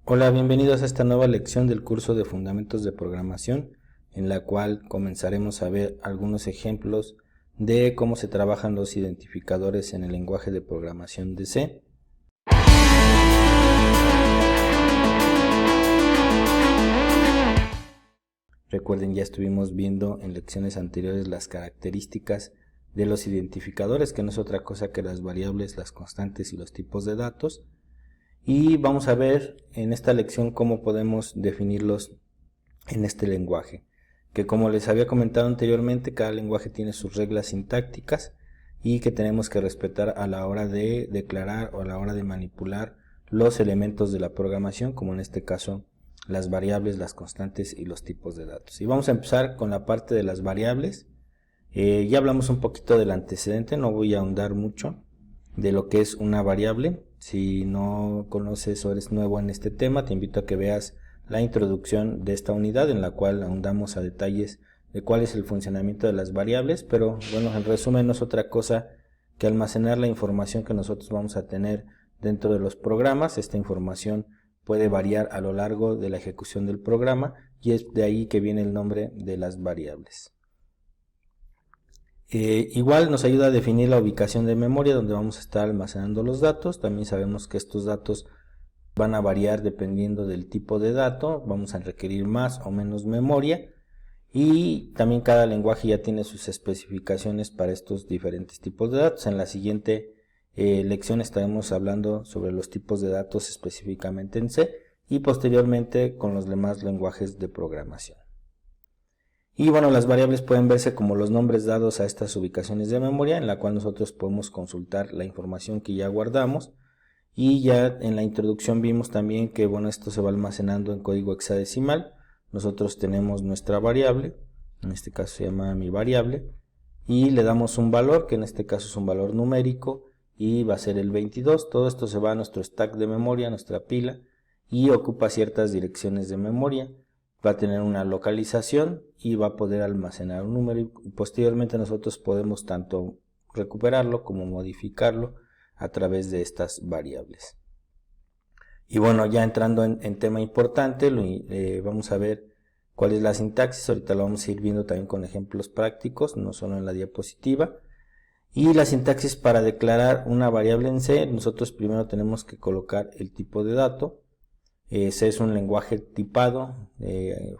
Hola, bienvenidos a esta nueva lección del curso de Fundamentos de Programación, en la cual comenzaremos a ver algunos ejemplos de cómo se trabajan los identificadores en el lenguaje de programación de C. Recuerden, ya estuvimos viendo en lecciones anteriores las características de los identificadores, que no es otra cosa que las variables, las constantes y los tipos de datos. Y vamos a ver en esta lección cómo podemos definirlos en este lenguaje, que como les había comentado anteriormente, cada lenguaje tiene sus reglas sintácticas y que tenemos que respetar a la hora de declarar o a la hora de manipular los elementos de la programación, como en este caso las variables, las constantes y los tipos de datos. Y vamos a empezar con la parte de las variables. Ya hablamos un poquito del antecedente, no voy a ahondar mucho de lo que es una variable. Si no conoces o eres nuevo en este tema, te invito a que veas la introducción de esta unidad, en la cual ahondamos a detalles de cuál es el funcionamiento de las variables, pero bueno, en resumen no es otra cosa que almacenar la información que nosotros vamos a tener dentro de los programas. Esta información puede variar a lo largo de la ejecución del programa y es de ahí que viene el nombre de las variables. Igual nos ayuda a definir la ubicación de memoria donde vamos a estar almacenando los datos. También sabemos que estos datos van a variar dependiendo del tipo de dato, vamos a requerir más o menos memoria, y también cada lenguaje ya tiene sus especificaciones para estos diferentes tipos de datos. En la siguiente lección estaremos hablando sobre los tipos de datos específicamente en C y posteriormente con los demás lenguajes de programación. Y bueno, las variables pueden verse como los nombres dados a estas ubicaciones de memoria, en la cual nosotros podemos consultar la información que ya guardamos. Y ya en la introducción vimos también que bueno, esto se va almacenando en código hexadecimal. Nosotros tenemos nuestra variable, en este caso se llama mi variable, y le damos un valor, que en este caso es un valor numérico, y va a ser el 22. Todo esto se va a nuestro stack de memoria, nuestra pila, y ocupa ciertas direcciones de memoria. Va a tener una localización y va a poder almacenar un número, y posteriormente nosotros podemos tanto recuperarlo como modificarlo a través de estas variables. Y bueno, ya entrando en tema importante, vamos a ver cuál es la sintaxis. Ahorita lo vamos a ir viendo también con ejemplos prácticos, no solo en la diapositiva. Y la sintaxis para declarar una variable en C, nosotros primero tenemos que colocar el tipo de dato. C es un lenguaje tipado,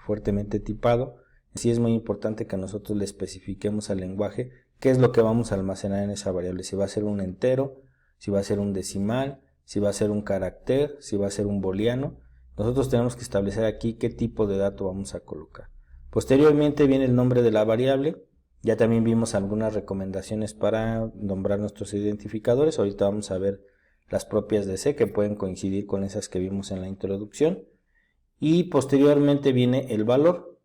fuertemente tipado. Sí es muy importante que nosotros le especifiquemos al lenguaje qué es lo que vamos a almacenar en esa variable, si va a ser un entero, si va a ser un decimal, si va a ser un carácter, si va a ser un booleano. Nosotros tenemos que establecer aquí qué tipo de dato vamos a colocar. Posteriormente viene el nombre de la variable. Ya también vimos algunas recomendaciones para nombrar nuestros identificadores. Ahorita vamos a ver las propias de C, que pueden coincidir con esas que vimos en la introducción. Y posteriormente viene el valor.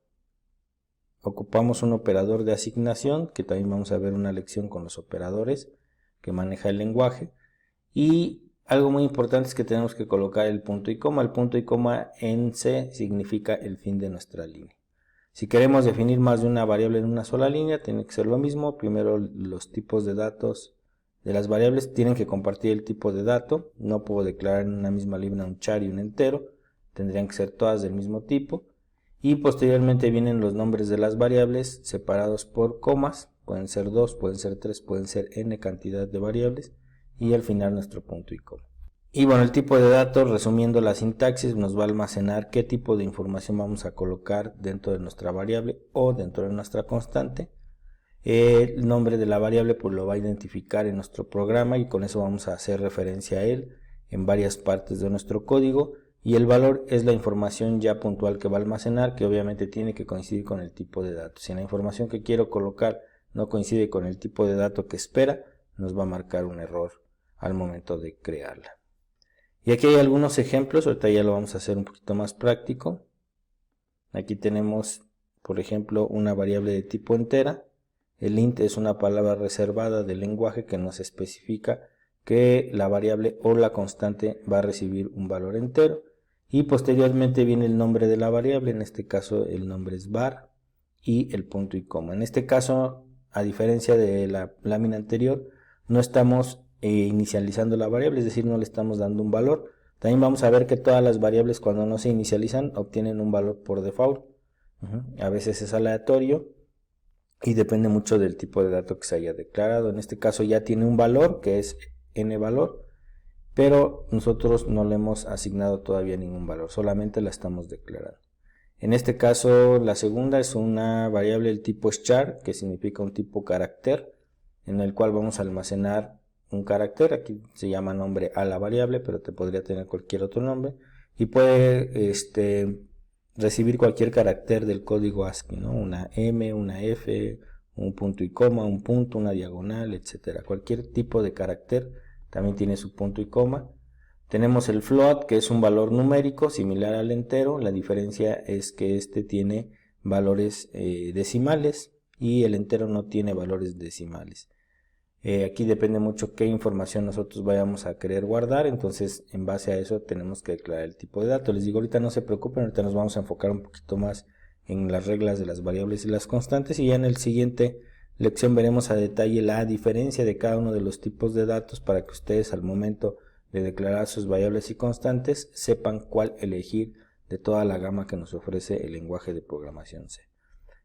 Ocupamos un operador de asignación, que también vamos a ver una lección con los operadores que maneja el lenguaje. Y algo muy importante es que tenemos que colocar el punto y coma. El punto y coma en C significa el fin de nuestra línea. Si queremos definir más de una variable en una sola línea, tiene que ser lo mismo. Primero, los tipos de datos de las variables tienen que compartir el tipo de dato. No puedo declarar en una misma línea un char y un entero. Tendrían que ser todas del mismo tipo. Y posteriormente vienen los nombres de las variables separados por comas. Pueden ser 2, pueden ser 3, pueden ser n cantidad de variables. Y al final nuestro punto y coma. Y bueno, el tipo de datos, resumiendo la sintaxis, nos va a almacenar qué tipo de información vamos a colocar dentro de nuestra variable o dentro de nuestra constante. El nombre de la variable pues lo va a identificar en nuestro programa y con eso vamos a hacer referencia a él en varias partes de nuestro código. Y el valor es la información ya puntual que va a almacenar, que obviamente tiene que coincidir con el tipo de dato. Si la información que quiero colocar no coincide con el tipo de dato que espera, nos va a marcar un error al momento de crearla. Y aquí hay algunos ejemplos, ahorita ya lo vamos a hacer un poquito más práctico. Aquí tenemos, por ejemplo, una variable de tipo entera. El int es una palabra reservada del lenguaje que nos especifica que la variable o la constante va a recibir un valor entero. Y posteriormente viene el nombre de la variable, en este caso el nombre es var y el punto y coma. En este caso, a diferencia de la lámina anterior, no estamos inicializando la variable, es decir, no le estamos dando un valor, También vamos a ver que todas las variables cuando no se inicializan obtienen un valor por default. A veces es aleatorio y depende mucho del tipo de dato que se haya declarado. En este caso ya tiene un valor que es n valor, pero nosotros no le hemos asignado todavía ningún valor, solamente la estamos declarando. En este caso la segunda es una variable del tipo char, que significa un tipo carácter, en el cual vamos a almacenar un carácter. Aquí se llama nombre a la variable, pero te podría tener cualquier otro nombre, y puede recibir cualquier carácter del código ASCII, ¿no? Una M, una F, un punto y coma, un punto, una diagonal, etcétera. Cualquier tipo de carácter también tiene su punto y coma. Tenemos el float, que es un valor numérico similar al entero. La diferencia es que este tiene valores decimales y el entero no tiene valores decimales. Aquí depende mucho qué información nosotros vayamos a querer guardar, entonces en base a eso tenemos que declarar el tipo de dato. Les digo, ahorita no se preocupen, ahorita nos vamos a enfocar un poquito más en las reglas de las variables y las constantes, y ya en el siguiente lección veremos a detalle la diferencia de cada uno de los tipos de datos para que ustedes al momento de declarar sus variables y constantes sepan cuál elegir de toda la gama que nos ofrece el lenguaje de programación C.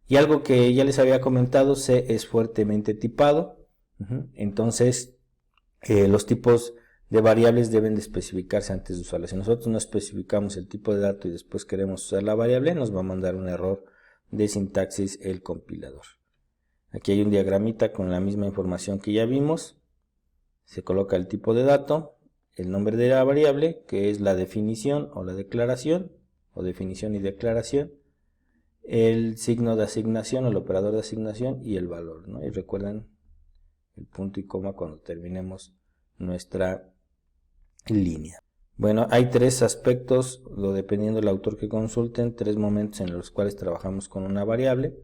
Y algo que ya les había comentado, C es fuertemente tipado. Entonces los tipos de variables deben de especificarse antes de usarlas. Si nosotros no especificamos el tipo de dato y después queremos usar la variable, nos va a mandar un error de sintaxis el compilador. Aquí hay un diagramita con la misma información que ya vimos. Se coloca el tipo de dato, el nombre de la variable, que es la definición o la declaración, o definición y declaración, el signo de asignación o el operador de asignación y el valor, ¿no? Y recuerden el punto y coma cuando terminemos nuestra línea. Bueno, hay tres aspectos, dependiendo del autor que consulten, tres momentos en los cuales trabajamos con una variable.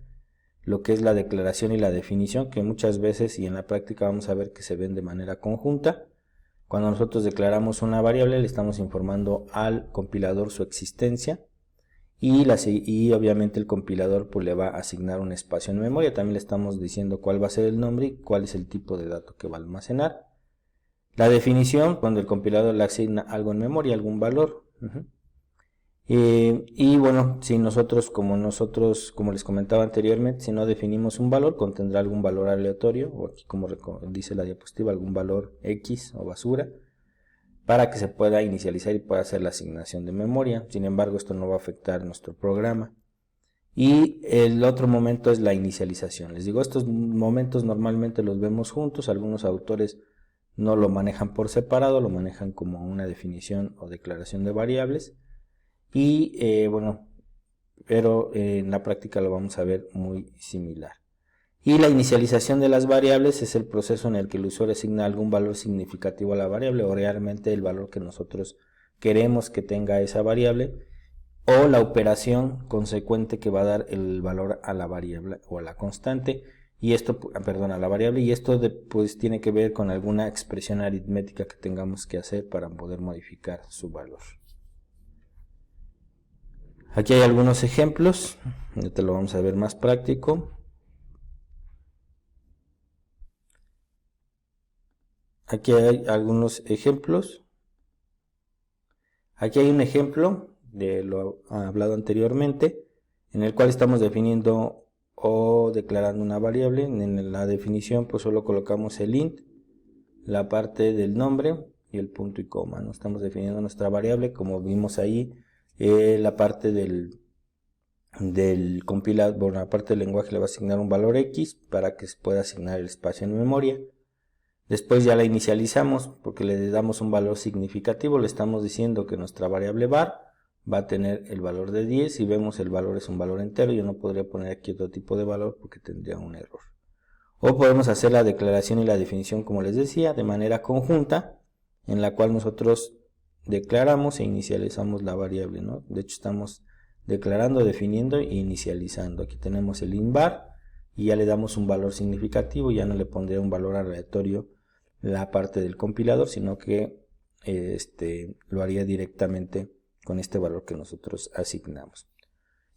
Lo que es la declaración y la definición, que muchas veces y en la práctica vamos a ver que se ven de manera conjunta. Cuando nosotros declaramos una variable, le estamos informando al compilador su existencia. Y obviamente el compilador pues le va a asignar un espacio en memoria. También le estamos diciendo cuál va a ser el nombre y cuál es el tipo de dato que va a almacenar. La definición, cuando el compilador le asigna algo en memoria, algún valor. Y bueno, si nosotros, como les comentaba anteriormente, si no definimos un valor, contendrá algún valor aleatorio, o aquí como dice la diapositiva, algún valor X o basura, para que se pueda inicializar y pueda hacer la asignación de memoria. Sin embargo, esto no va a afectar nuestro programa. Y el otro momento es la inicialización. Les digo, estos momentos normalmente los vemos juntos. Algunos autores no lo manejan por separado, lo manejan como una definición o declaración de variables. Y bueno, pero en la práctica lo vamos a ver muy similar. Y la inicialización de las variables es el proceso en el que el usuario asigna algún valor significativo a la variable, o realmente el valor que nosotros queremos que tenga esa variable, o la operación consecuente que va a dar el valor a la variable o a la constante, y esto, a la variable, y esto pues tiene que ver con alguna expresión aritmética que tengamos que hacer para poder modificar su valor. Aquí hay algunos ejemplos, ahorita lo vamos a ver más práctico. Aquí hay algunos ejemplos. Aquí hay un ejemplo de lo hablado anteriormente, en el cual estamos definiendo o declarando una variable. En la definición pues solo colocamos el int, la parte del nombre y el punto y coma, ¿no? Estamos definiendo nuestra variable, como vimos ahí, la parte del compilador, bueno, la parte del lenguaje le va a asignar un valor X para que se pueda asignar el espacio en memoria. Después ya la inicializamos porque le damos un valor significativo, le estamos diciendo que nuestra variable var va a tener el valor de 10. Si vemos el valor es un valor entero, yo no podría poner aquí otro tipo de valor porque tendría un error. O podemos hacer la declaración y la definición, como les decía, de manera conjunta, en la cual nosotros declaramos e inicializamos la variable, ¿no? De hecho estamos declarando, definiendo e inicializando. Aquí tenemos el int var y ya le damos un valor significativo, ya no le pondría un valor aleatorio la parte del compilador, sino que lo haría directamente con este valor que nosotros asignamos.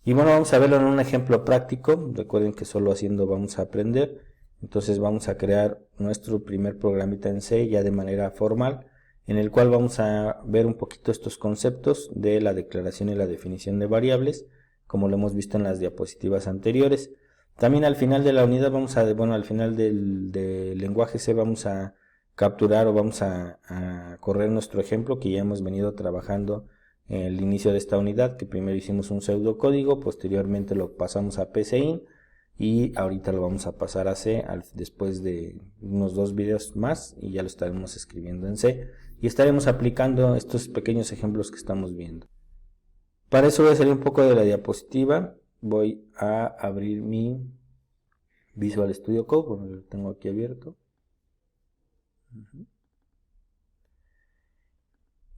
Y bueno, vamos a verlo en un ejemplo práctico. Recuerden que solo haciendo vamos a aprender. Entonces vamos a crear nuestro primer programita en C ya de manera formal, en el cual vamos a ver un poquito estos conceptos de la declaración y la definición de variables, como lo hemos visto en las diapositivas anteriores. También al final de la unidad al final del lenguaje C vamos a capturar o vamos a correr nuestro ejemplo que ya hemos venido trabajando en el inicio de esta unidad, que primero hicimos un pseudocódigo, posteriormente lo pasamos a PCIN y ahorita lo vamos a pasar a C después de unos 2 videos más y ya lo estaremos escribiendo en C y estaremos aplicando estos pequeños ejemplos que estamos viendo. Para eso voy a salir un poco de la diapositiva, voy a abrir mi Visual Studio Code, porque lo tengo aquí abierto.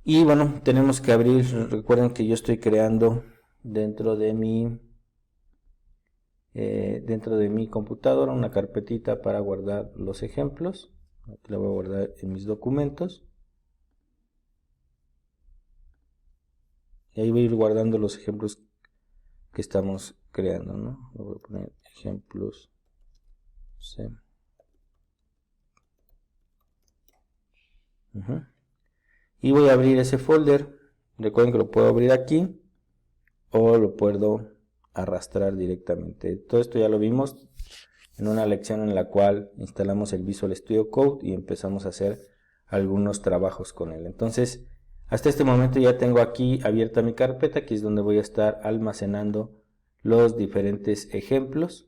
Y bueno, tenemos que abrir, recuerden que yo estoy creando dentro de mi computadora una carpetita para guardar los ejemplos. Aquí la voy a guardar en mis documentos. Y ahí voy a ir guardando los ejemplos que estamos creando, ¿no? Voy a poner ejemplos C. Y voy a abrir ese folder. Recuerden que lo puedo abrir aquí o lo puedo arrastrar directamente. Todo esto ya lo vimos en una lección en la cual instalamos el Visual Studio Code y empezamos a hacer algunos trabajos con él. Entonces, hasta este momento ya tengo aquí abierta mi carpeta, que es donde voy a estar almacenando los diferentes ejemplos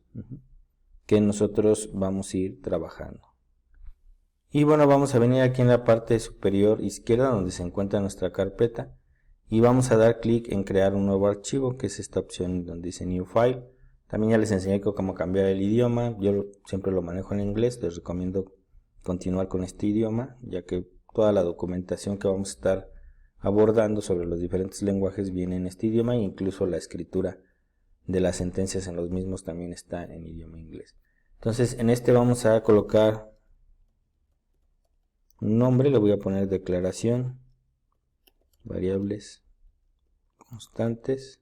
que nosotros vamos a ir trabajando. Y bueno, vamos a venir aquí en la parte superior izquierda donde se encuentra nuestra carpeta y vamos a dar clic en crear un nuevo archivo, que es esta opción donde dice New File. También ya les enseñé cómo cambiar el idioma, yo siempre lo manejo en inglés, les recomiendo continuar con este idioma, ya que toda la documentación que vamos a estar abordando sobre los diferentes lenguajes viene en este idioma e incluso la escritura de las sentencias en los mismos también está en idioma inglés. Entonces en este vamos a colocar un nombre, le voy a poner declaración, variables constantes,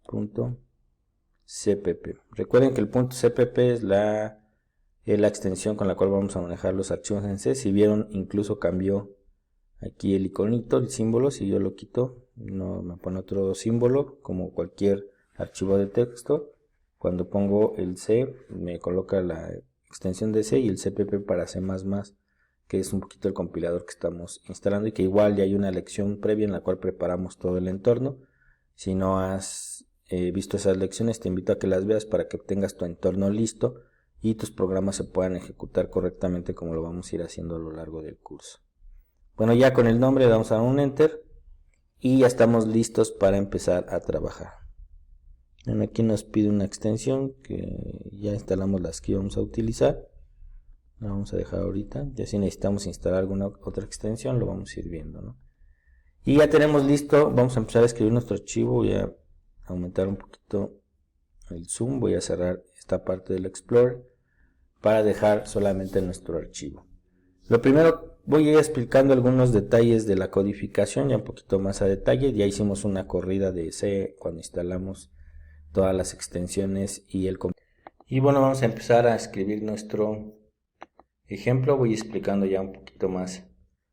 punto CPP. Recuerden que el punto CPP es la extensión con la cual vamos a manejar los archivos en C. Si vieron, incluso cambió aquí el iconito, el símbolo. Si yo lo quito, no me pone otro símbolo como cualquier archivo de texto. Cuando pongo el C, me coloca la extensión de C y el CPP para C++, que es un poquito el compilador que estamos instalando y que igual ya hay una lección previa en la cual preparamos todo el entorno. Si no has visto esas lecciones, te invito a que las veas para que tengas tu entorno listo y tus programas se puedan ejecutar correctamente, como lo vamos a ir haciendo a lo largo del curso. Bueno, ya con el nombre le vamos a dar un enter y ya estamos listos para empezar a trabajar. Aquí nos pide una extensión que ya instalamos las que íbamos a utilizar. La vamos a dejar ahorita. Ya si necesitamos instalar alguna otra extensión, lo vamos a ir viendo, ¿no? Y ya tenemos listo. Vamos a empezar a escribir nuestro archivo. Voy a aumentar un poquito el zoom. Voy a cerrar esta parte del Explorer para dejar solamente nuestro archivo. Lo primero, voy a ir explicando algunos detalles de la codificación, ya un poquito más a detalle. Ya hicimos una corrida de C cuando instalamos todas las extensiones y bueno, vamos a empezar a escribir nuestro ejemplo. Voy explicando ya un poquito más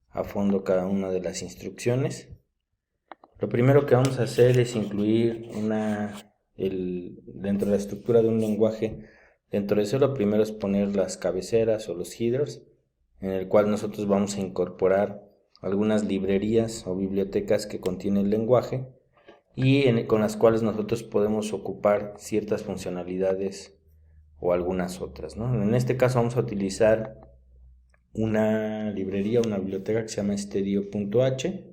a fondo cada una de las instrucciones. Lo primero que vamos a hacer es incluir dentro de la estructura de un lenguaje, dentro de eso lo primero es poner las cabeceras o los headers, en el cual nosotros vamos a incorporar algunas librerías o bibliotecas que contiene el lenguaje y con las cuales nosotros podemos ocupar ciertas funcionalidades o algunas otras, ¿no? En este caso vamos a utilizar una librería, una biblioteca que se llama Studio.h,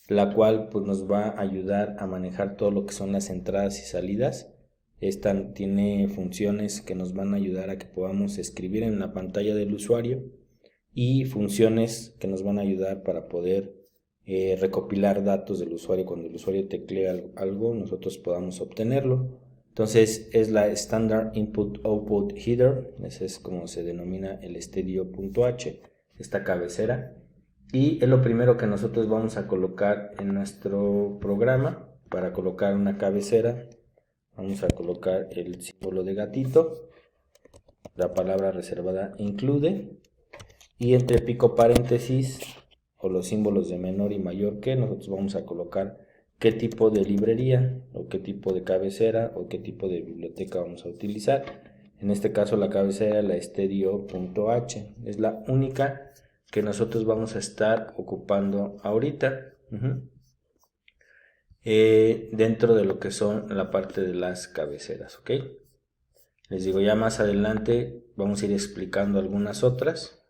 la cual pues, nos va a ayudar a manejar todo lo que son las entradas y salidas. Esta tiene funciones que nos van a ayudar a que podamos escribir en la pantalla del usuario y funciones que nos van a ayudar para poder recopilar datos del usuario. Cuando el usuario teclea algo, nosotros podamos obtenerlo. Entonces es la Standard Input Output Header, ese es como se denomina el Studio.h, esta cabecera. Y es lo primero que nosotros vamos a colocar en nuestro programa. Para colocar una cabecera vamos a colocar el símbolo de gatito, la palabra reservada include y entre pico paréntesis o los símbolos de menor y mayor que, nosotros vamos a colocar qué tipo de librería o qué tipo de cabecera o qué tipo de biblioteca vamos a utilizar. En este caso la cabecera, la Studio.h, es la única que nosotros vamos a estar ocupando ahorita. Dentro de lo que son la parte de las cabeceras, ¿ok? Les digo, ya más adelante vamos a ir explicando algunas otras.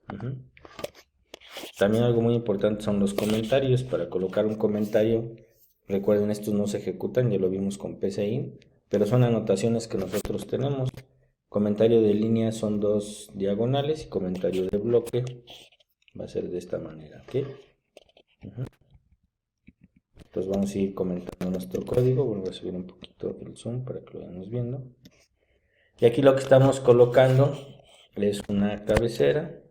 También algo muy importante son los comentarios. Para colocar un comentario, recuerden, estos no se ejecutan, ya lo vimos con PCIN, pero son anotaciones que nosotros tenemos. Comentario de línea son 2 diagonales y comentario de bloque va a ser de esta manera, ¿ok? Entonces vamos a ir comentando nuestro código. Vuelvo a subir un poquito el zoom para que lo vayamos viendo. Y aquí lo que estamos colocando es una cabecera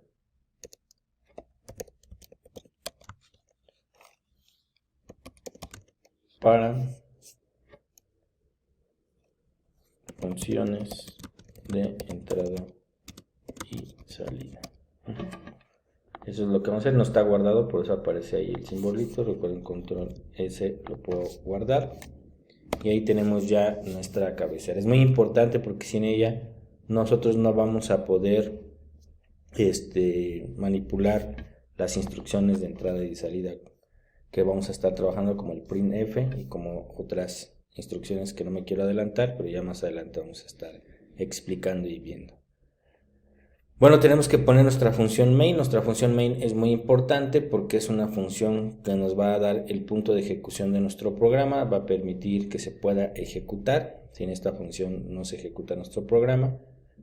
para funciones de entrada y salida. Eso es lo que vamos a hacer. No está guardado, por eso aparece ahí el simbolito. Recuerden, control S lo puedo guardar. Y ahí tenemos ya nuestra cabecera. Es muy importante porque sin ella nosotros no vamos a poder manipular las instrucciones de entrada y salida que vamos a estar trabajando, como el printf y como otras instrucciones que no me quiero adelantar, pero ya más adelante vamos a estar explicando y viendo. Bueno, tenemos que poner nuestra función main. Nuestra función main es muy importante porque es una función que nos va a dar el punto de ejecución de nuestro programa, va a permitir que se pueda ejecutar. Sin esta función no se ejecuta nuestro programa.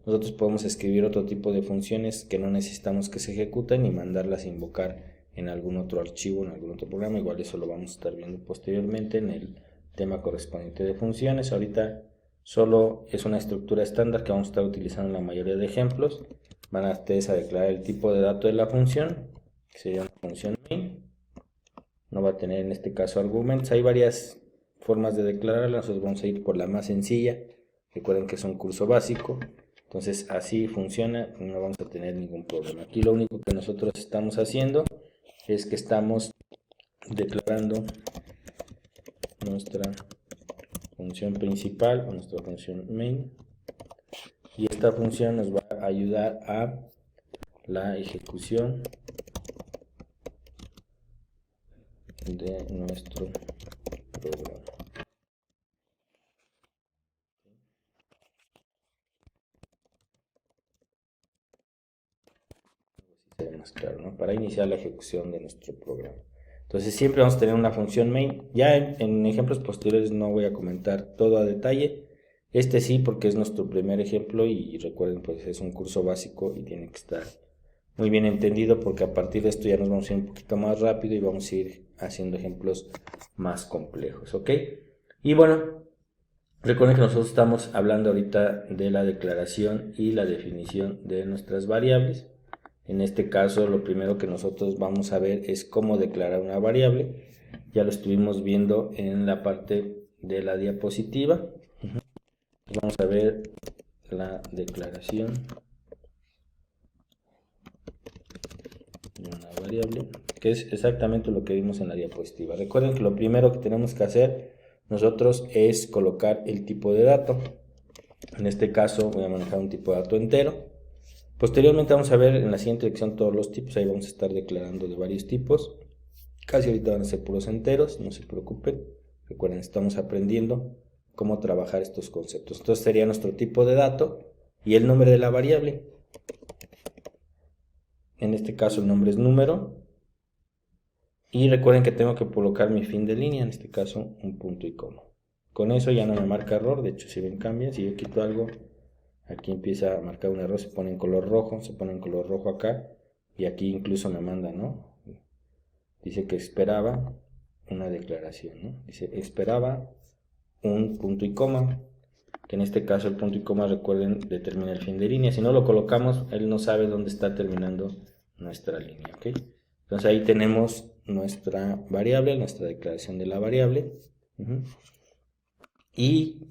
Nosotros podemos escribir otro tipo de funciones que no necesitamos que se ejecuten y mandarlas a invocar en algún otro archivo, en algún otro programa. Igual eso lo vamos a estar viendo posteriormente en el tema correspondiente de funciones. Ahorita solo es una estructura estándar que vamos a estar utilizando en la mayoría de ejemplos. Van a ustedes a declarar el tipo de dato de la función, que sería una función main. No va a tener en este caso argumentos. Hay varias formas de declararla. Nosotros vamos a ir por la más sencilla. Recuerden que es un curso básico. Entonces así funciona, no vamos a tener ningún problema. Aquí lo único que nosotros estamos haciendo es que estamos declarando nuestra función principal o nuestra función main. Y esta función nos va a ayudar a la ejecución de nuestro programa. Se ve más claro, ¿no? Para iniciar la ejecución de nuestro programa. Entonces siempre vamos a tener una función main. Ya en ejemplos posteriores no voy a comentar todo a detalle. Este sí, porque es nuestro primer ejemplo y recuerden, pues es un curso básico y tiene que estar muy bien entendido, porque a partir de esto ya nos vamos a ir un poquito más rápido y vamos a ir haciendo ejemplos más complejos, ¿ok? Y bueno, recuerden que nosotros estamos hablando ahorita de la declaración y la definición de nuestras variables. En este caso, lo primero que nosotros vamos a ver es cómo declarar una variable. Ya lo estuvimos viendo en la parte de la diapositiva. Vamos a ver la declaración de una variable, que es exactamente lo que vimos en la diapositiva. Recuerden que lo primero que tenemos que hacer nosotros es colocar el tipo de dato. En este caso voy a manejar un tipo de dato entero. Posteriormente vamos a ver en la siguiente lección todos los tipos. Ahí vamos a estar declarando de varios tipos. Casi ahorita van a ser puros enteros, no se preocupen. Recuerden, estamos aprendiendo cómo trabajar estos conceptos. Entonces sería nuestro tipo de dato y el nombre de la variable. En este caso el nombre es número. Y recuerden que tengo que colocar mi fin de línea, en este caso un punto y coma. Con eso ya no me marca error. De hecho, si ven, cambia. Si yo quito algo, aquí empieza a marcar un error, se pone en color rojo, se pone en color rojo acá. Y aquí incluso me manda, ¿no? Dice que esperaba una declaración, ¿no? Dice, esperaba un punto y coma, que en este caso el punto y coma, recuerden, determina el fin de línea. Si no lo colocamos, él no sabe dónde está terminando nuestra línea, ¿ok? Entonces ahí tenemos nuestra variable, nuestra declaración de la variable. Y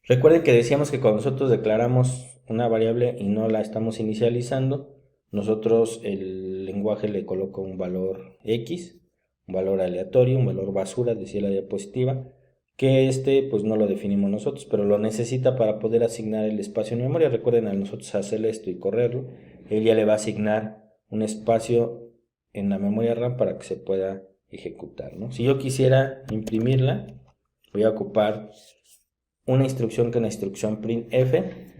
recuerden que decíamos que cuando nosotros declaramos una variable y no la estamos inicializando, nosotros el lenguaje le coloca un valor X, un valor aleatorio, un valor basura, decía la diapositiva, que pues no lo definimos nosotros, pero lo necesita para poder asignar el espacio en memoria. Recuerden, al nosotros hacer esto y correrlo, él ya le va a asignar un espacio en la memoria RAM para que se pueda ejecutar, ¿no? Si yo quisiera imprimirla, voy a ocupar una instrucción que es la instrucción printf.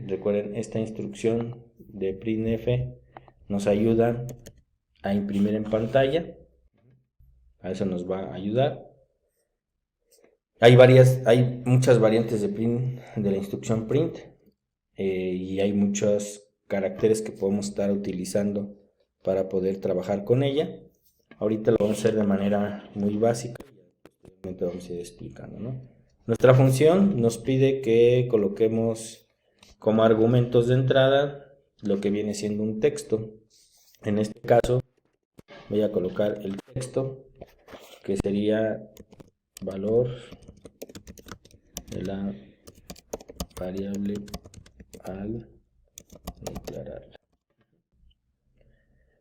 Recuerden, esta instrucción de printf nos ayuda a imprimir en pantalla. A eso nos va a ayudar. Hay muchas variantes de la instrucción print, y hay muchos caracteres que podemos estar utilizando para poder trabajar con ella. Ahorita lo vamos a hacer de manera muy básica, vamos a ir explicando, ¿no? Nuestra función nos pide que coloquemos como argumentos de entrada lo que viene siendo un texto. En este caso voy a colocar el texto, que sería valor de la variable al declararla.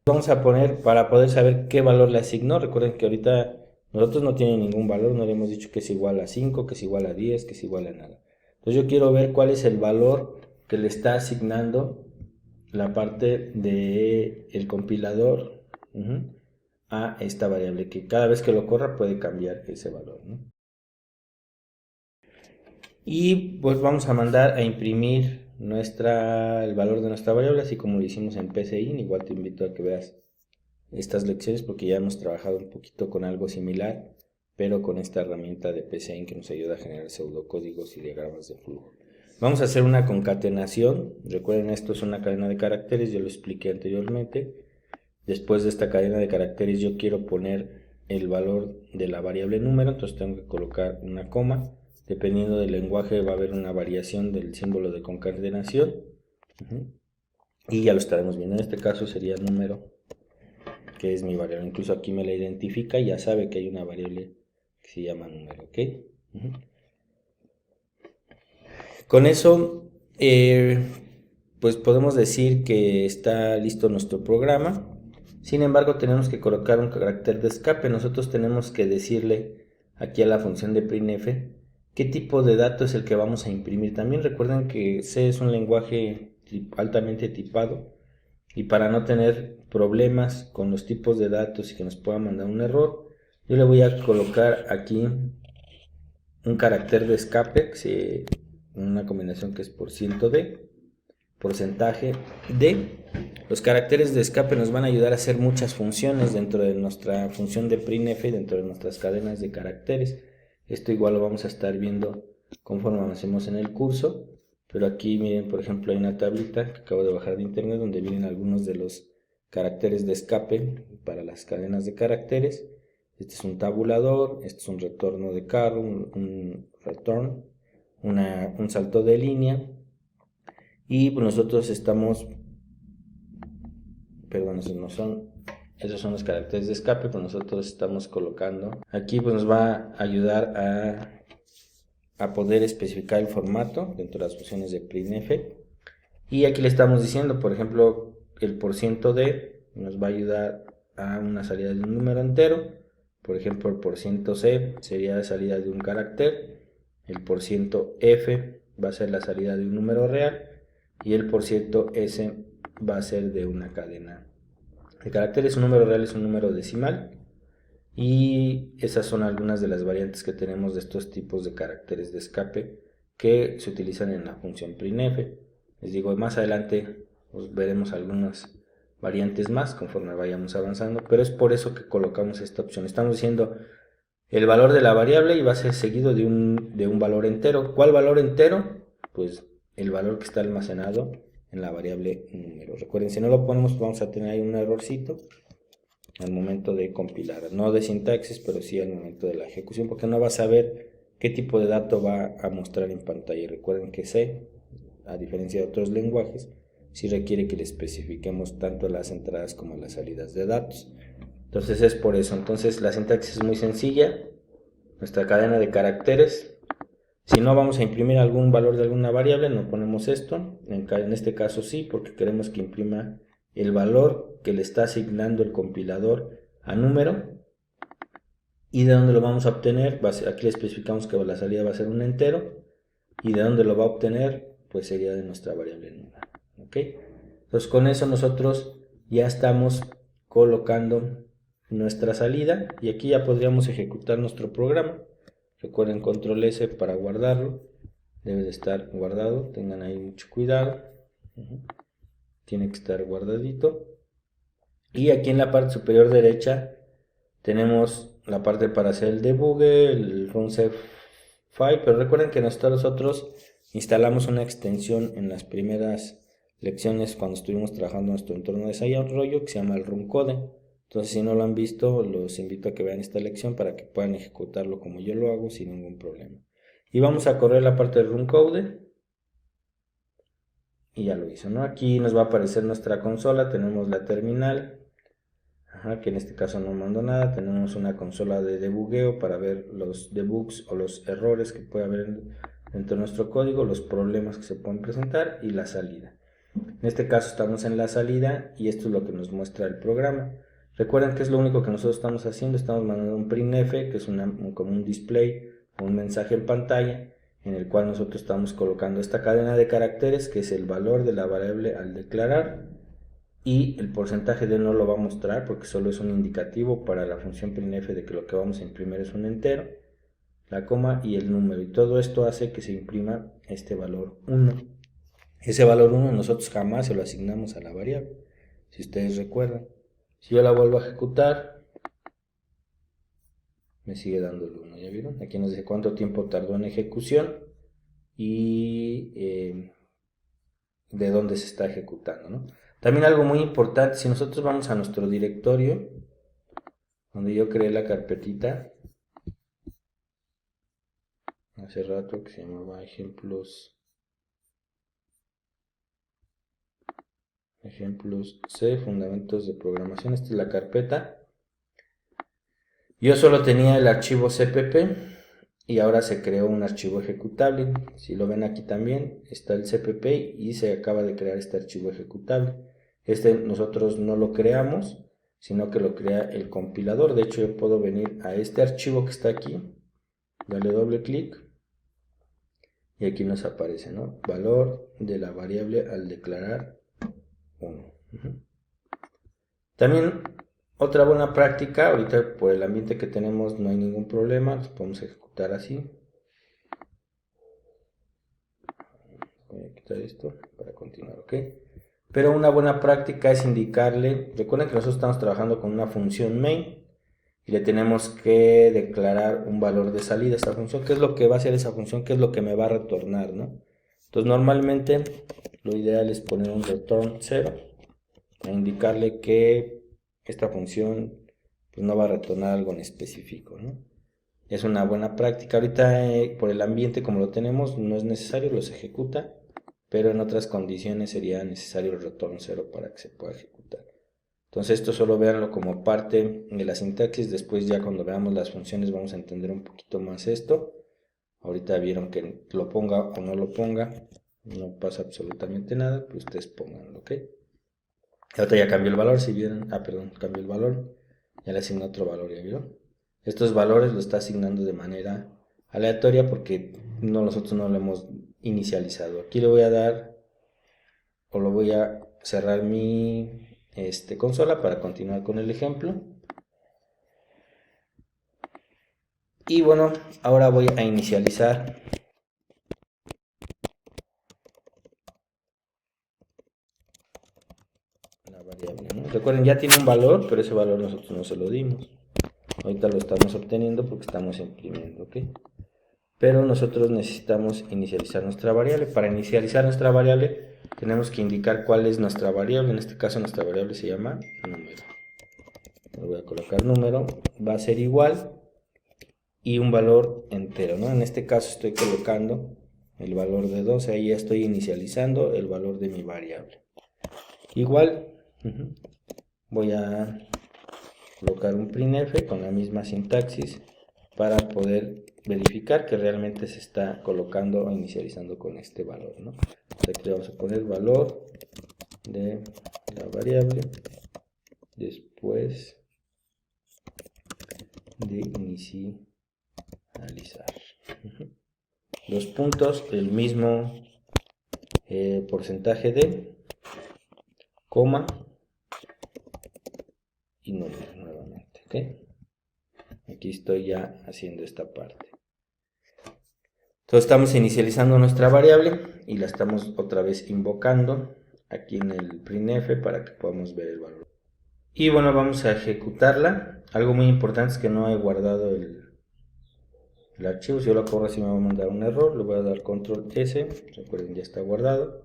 Vamos a poner, para poder saber qué valor le asignó, recuerden que ahorita nosotros no tiene ningún valor, no le hemos dicho que es igual a 5, que es igual a 10, que es igual a nada. Entonces yo quiero ver cuál es el valor que le está asignando la parte del compilador a esta variable, que cada vez que lo corra puede cambiar ese valor, ¿no? Y pues vamos a mandar a imprimir el valor de nuestra variable, así como lo hicimos en PCIN. Igual te invito a que veas estas lecciones porque ya hemos trabajado un poquito con algo similar, pero con esta herramienta de PCIN que nos ayuda a generar pseudocódigos y diagramas de flujo. Vamos a hacer una concatenación. Recuerden, esto es una cadena de caracteres, yo lo expliqué anteriormente. Después de esta cadena de caracteres yo quiero poner el valor de la variable número, entonces tengo que colocar una coma. Dependiendo del lenguaje va a haber una variación del símbolo de concatenación. Y ya lo estaremos viendo. En este caso sería número, que es mi variable. Incluso aquí me la identifica y ya sabe que hay una variable que se llama número. ¿Ok? Con eso, pues podemos decir que está listo nuestro programa. Sin embargo, tenemos que colocar un carácter de escape. Nosotros tenemos que decirle aquí a la función de printf qué tipo de dato es el que vamos a imprimir. También recuerden que C es un lenguaje altamente tipado, y para no tener problemas con los tipos de datos y que nos pueda mandar un error, yo le voy a colocar aquí un carácter de escape, una combinación que es %d, porcentaje d. Los caracteres de escape nos van a ayudar a hacer muchas funciones dentro de nuestra función de printf, dentro de nuestras cadenas de caracteres. Esto igual lo vamos a estar viendo conforme avancemos en el curso, pero aquí miren, por ejemplo, hay una tablita que acabo de bajar de internet donde vienen algunos de los caracteres de escape para las cadenas de caracteres. Este es un tabulador, este es un retorno de carro, un return, un salto de línea, y pues nosotros estamos, perdón, esos son los caracteres de escape, pues nosotros estamos colocando aquí, pues nos va a ayudar a poder especificar el formato dentro de las funciones de printf. Y aquí le estamos diciendo, por ejemplo, el %d nos va a ayudar a una salida de un número entero. Por ejemplo, el %c sería la salida de un carácter, el %f va a ser la salida de un número real, y el %s va a ser de una cadena de caracteres. Un número real es un número decimal, y esas son algunas de las variantes que tenemos de estos tipos de caracteres de escape que se utilizan en la función printf. Les digo, más adelante pues, veremos algunas variantes más conforme vayamos avanzando, pero es por eso que colocamos esta opción. Estamos diciendo el valor de la variable y va a ser seguido de un valor entero. ¿Cuál valor entero? Pues el valor que está almacenado en la variable número. Recuerden, si no lo ponemos vamos a tener ahí un errorcito al momento de compilar, no de sintaxis, pero sí al momento de la ejecución, porque no va a saber qué tipo de dato va a mostrar en pantalla. Recuerden que C, a diferencia de otros lenguajes, sí requiere que le especifiquemos tanto las entradas como las salidas de datos. Entonces es por eso. Entonces la sintaxis es muy sencilla. Nuestra cadena de caracteres, si no vamos a imprimir algún valor de alguna variable, no ponemos esto. En este caso sí, porque queremos que imprima el valor que le está asignando el compilador a número. ¿Y de dónde lo vamos a obtener? Aquí le especificamos que la salida va a ser un entero. ¿Y de dónde lo va a obtener? Pues sería de nuestra variable número. ¿Ok? Entonces con eso nosotros ya estamos colocando nuestra salida. Y aquí ya podríamos ejecutar nuestro programa. Recuerden control S para guardarlo. Debe de estar guardado. Tengan ahí mucho cuidado. Tiene que estar guardadito. Y aquí en la parte superior derecha tenemos la parte para hacer el debug, el run save file, pero recuerden que nosotros instalamos una extensión en las primeras lecciones cuando estuvimos trabajando en nuestro entorno de desarrollo que se llama el runcode. Entonces si no lo han visto, los invito a que vean esta lección para que puedan ejecutarlo como yo lo hago sin ningún problema. Y vamos a correr la parte del runcode. Y ya lo hizo, ¿no? Aquí nos va a aparecer nuestra consola, tenemos la terminal. Que en este caso no mando nada. Tenemos una consola de debugueo para ver los debugs o los errores que puede haber dentro de nuestro código, los problemas que se pueden presentar y la salida. En este caso estamos en la salida y esto es lo que nos muestra el programa. Recuerden que es lo único que nosotros estamos haciendo. Estamos mandando un printf, que es como un display o un mensaje en pantalla, en el cual nosotros estamos colocando esta cadena de caracteres, que es el valor de la variable al declarar. Y el porcentaje de no lo va a mostrar porque solo es un indicativo para la función printf de que lo que vamos a imprimir es un entero, la coma y el número, y todo esto hace que se imprima este valor 1. Ese valor 1 nosotros jamás se lo asignamos a la variable, si ustedes recuerdan. Si yo la vuelvo a ejecutar, me sigue dando el 1, ¿ya vieron? Aquí nos dice cuánto tiempo tardó en ejecución y de dónde se está ejecutando, ¿no? También algo muy importante, si nosotros vamos a nuestro directorio, donde yo creé la carpetita hace rato que se llamaba ejemplos C, fundamentos de programación. Esta es la carpeta. Yo solo tenía el archivo cpp y ahora se creó un archivo ejecutable. Si lo ven aquí también está el cpp y se acaba de crear este archivo ejecutable. Este nosotros no lo creamos, sino que lo crea el compilador. De hecho yo puedo venir a este archivo que está aquí, darle doble clic y aquí nos aparece, ¿no? Valor de la variable al declarar 1. También otra buena práctica, ahorita por el ambiente que tenemos no hay ningún problema, los podemos ejecutar así. Voy a quitar esto para continuar, ¿ok? Pero una buena práctica es indicarle, recuerden que nosotros estamos trabajando con una función main y le tenemos que declarar un valor de salida a esta función. ¿Qué es lo que va a hacer esa función? ¿Qué es lo que me va a retornar, ¿no? Entonces normalmente lo ideal es poner un return 0 e indicarle que esta función pues, no va a retornar algo en específico, ¿no? Es una buena práctica. Ahorita por el ambiente como lo tenemos no es necesario, los ejecuta, pero en otras condiciones sería necesario el return 0 para que se pueda ejecutar. Entonces esto solo véanlo como parte de la sintaxis. Después ya cuando veamos las funciones vamos a entender un poquito más esto. Ahorita vieron que lo ponga o no lo ponga, no pasa absolutamente nada, pero ustedes pónganlo, ¿ok? Ahorita ya cambió el valor, si vieron, cambió el valor, ya le asigna otro valor, ¿ya vieron? Estos valores lo está asignando de manera aleatoria porque nosotros no lo hemos inicializado. Aquí le voy a dar, o lo voy a cerrar mi consola para continuar con el ejemplo. Y bueno, ahora voy a inicializar la variable, ¿no? Recuerden, ya tiene un valor, pero ese valor nosotros no se lo dimos. Ahorita lo estamos obteniendo porque estamos imprimiendo, ¿ok? Pero nosotros necesitamos inicializar nuestra variable. Para inicializar nuestra variable tenemos que indicar cuál es nuestra variable. En este caso nuestra variable se llama número. Le voy a colocar número, va a ser igual y un valor entero, ¿no? En este caso estoy colocando el valor de 12, ahí ya estoy inicializando el valor de mi variable. Igual voy a colocar un printf con la misma sintaxis para poder verificar que realmente se está colocando o inicializando con este valor, ¿no? Entonces aquí le vamos a poner valor de la variable después de inicializar. Los puntos, el mismo porcentaje de, coma y número nuevamente. ¿Okay? Aquí estoy ya haciendo esta parte. Entonces estamos inicializando nuestra variable y la estamos otra vez invocando aquí en el printf para que podamos ver el valor. Y bueno, vamos a ejecutarla. Algo muy importante es que no he guardado el archivo. Si yo lo corro así me va a mandar un error. Le voy a dar control S. Recuerden, ya está guardado.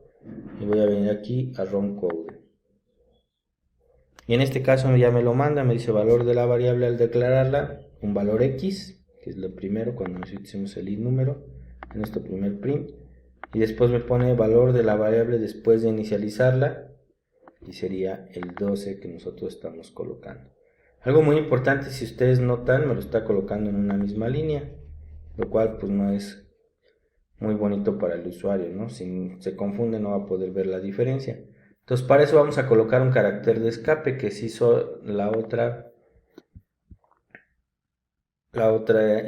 Y voy a venir aquí a run code. Y en este caso ya me lo manda. Me dice valor de la variable al declararla. Un valor X, que es lo primero cuando nos hicimos el número en nuestro primer print. Y después me pone valor de la variable después de inicializarla. Y sería el 12 que nosotros estamos colocando. Algo muy importante, si ustedes notan, me lo está colocando en una misma línea, lo cual pues no es muy bonito para el usuario, ¿no? Si se confunde no va a poder ver la diferencia. Entonces para eso vamos a colocar un carácter de escape, que se hizo la otra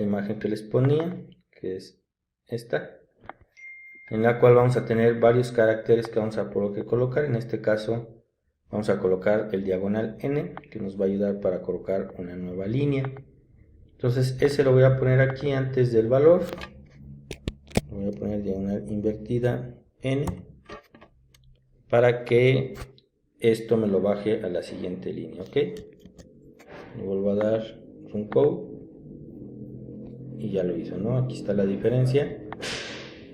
imagen que les ponía, que es esta, en la cual vamos a tener varios caracteres que vamos a colocar. En este caso vamos a colocar el diagonal n, que nos va a ayudar para colocar una nueva línea. Entonces ese lo voy a poner aquí antes del valor. Voy a poner diagonal invertida n para que esto me lo baje a la siguiente línea. Ok, le vuelvo a dar run code y ya lo hizo, ¿no? Aquí está la diferencia.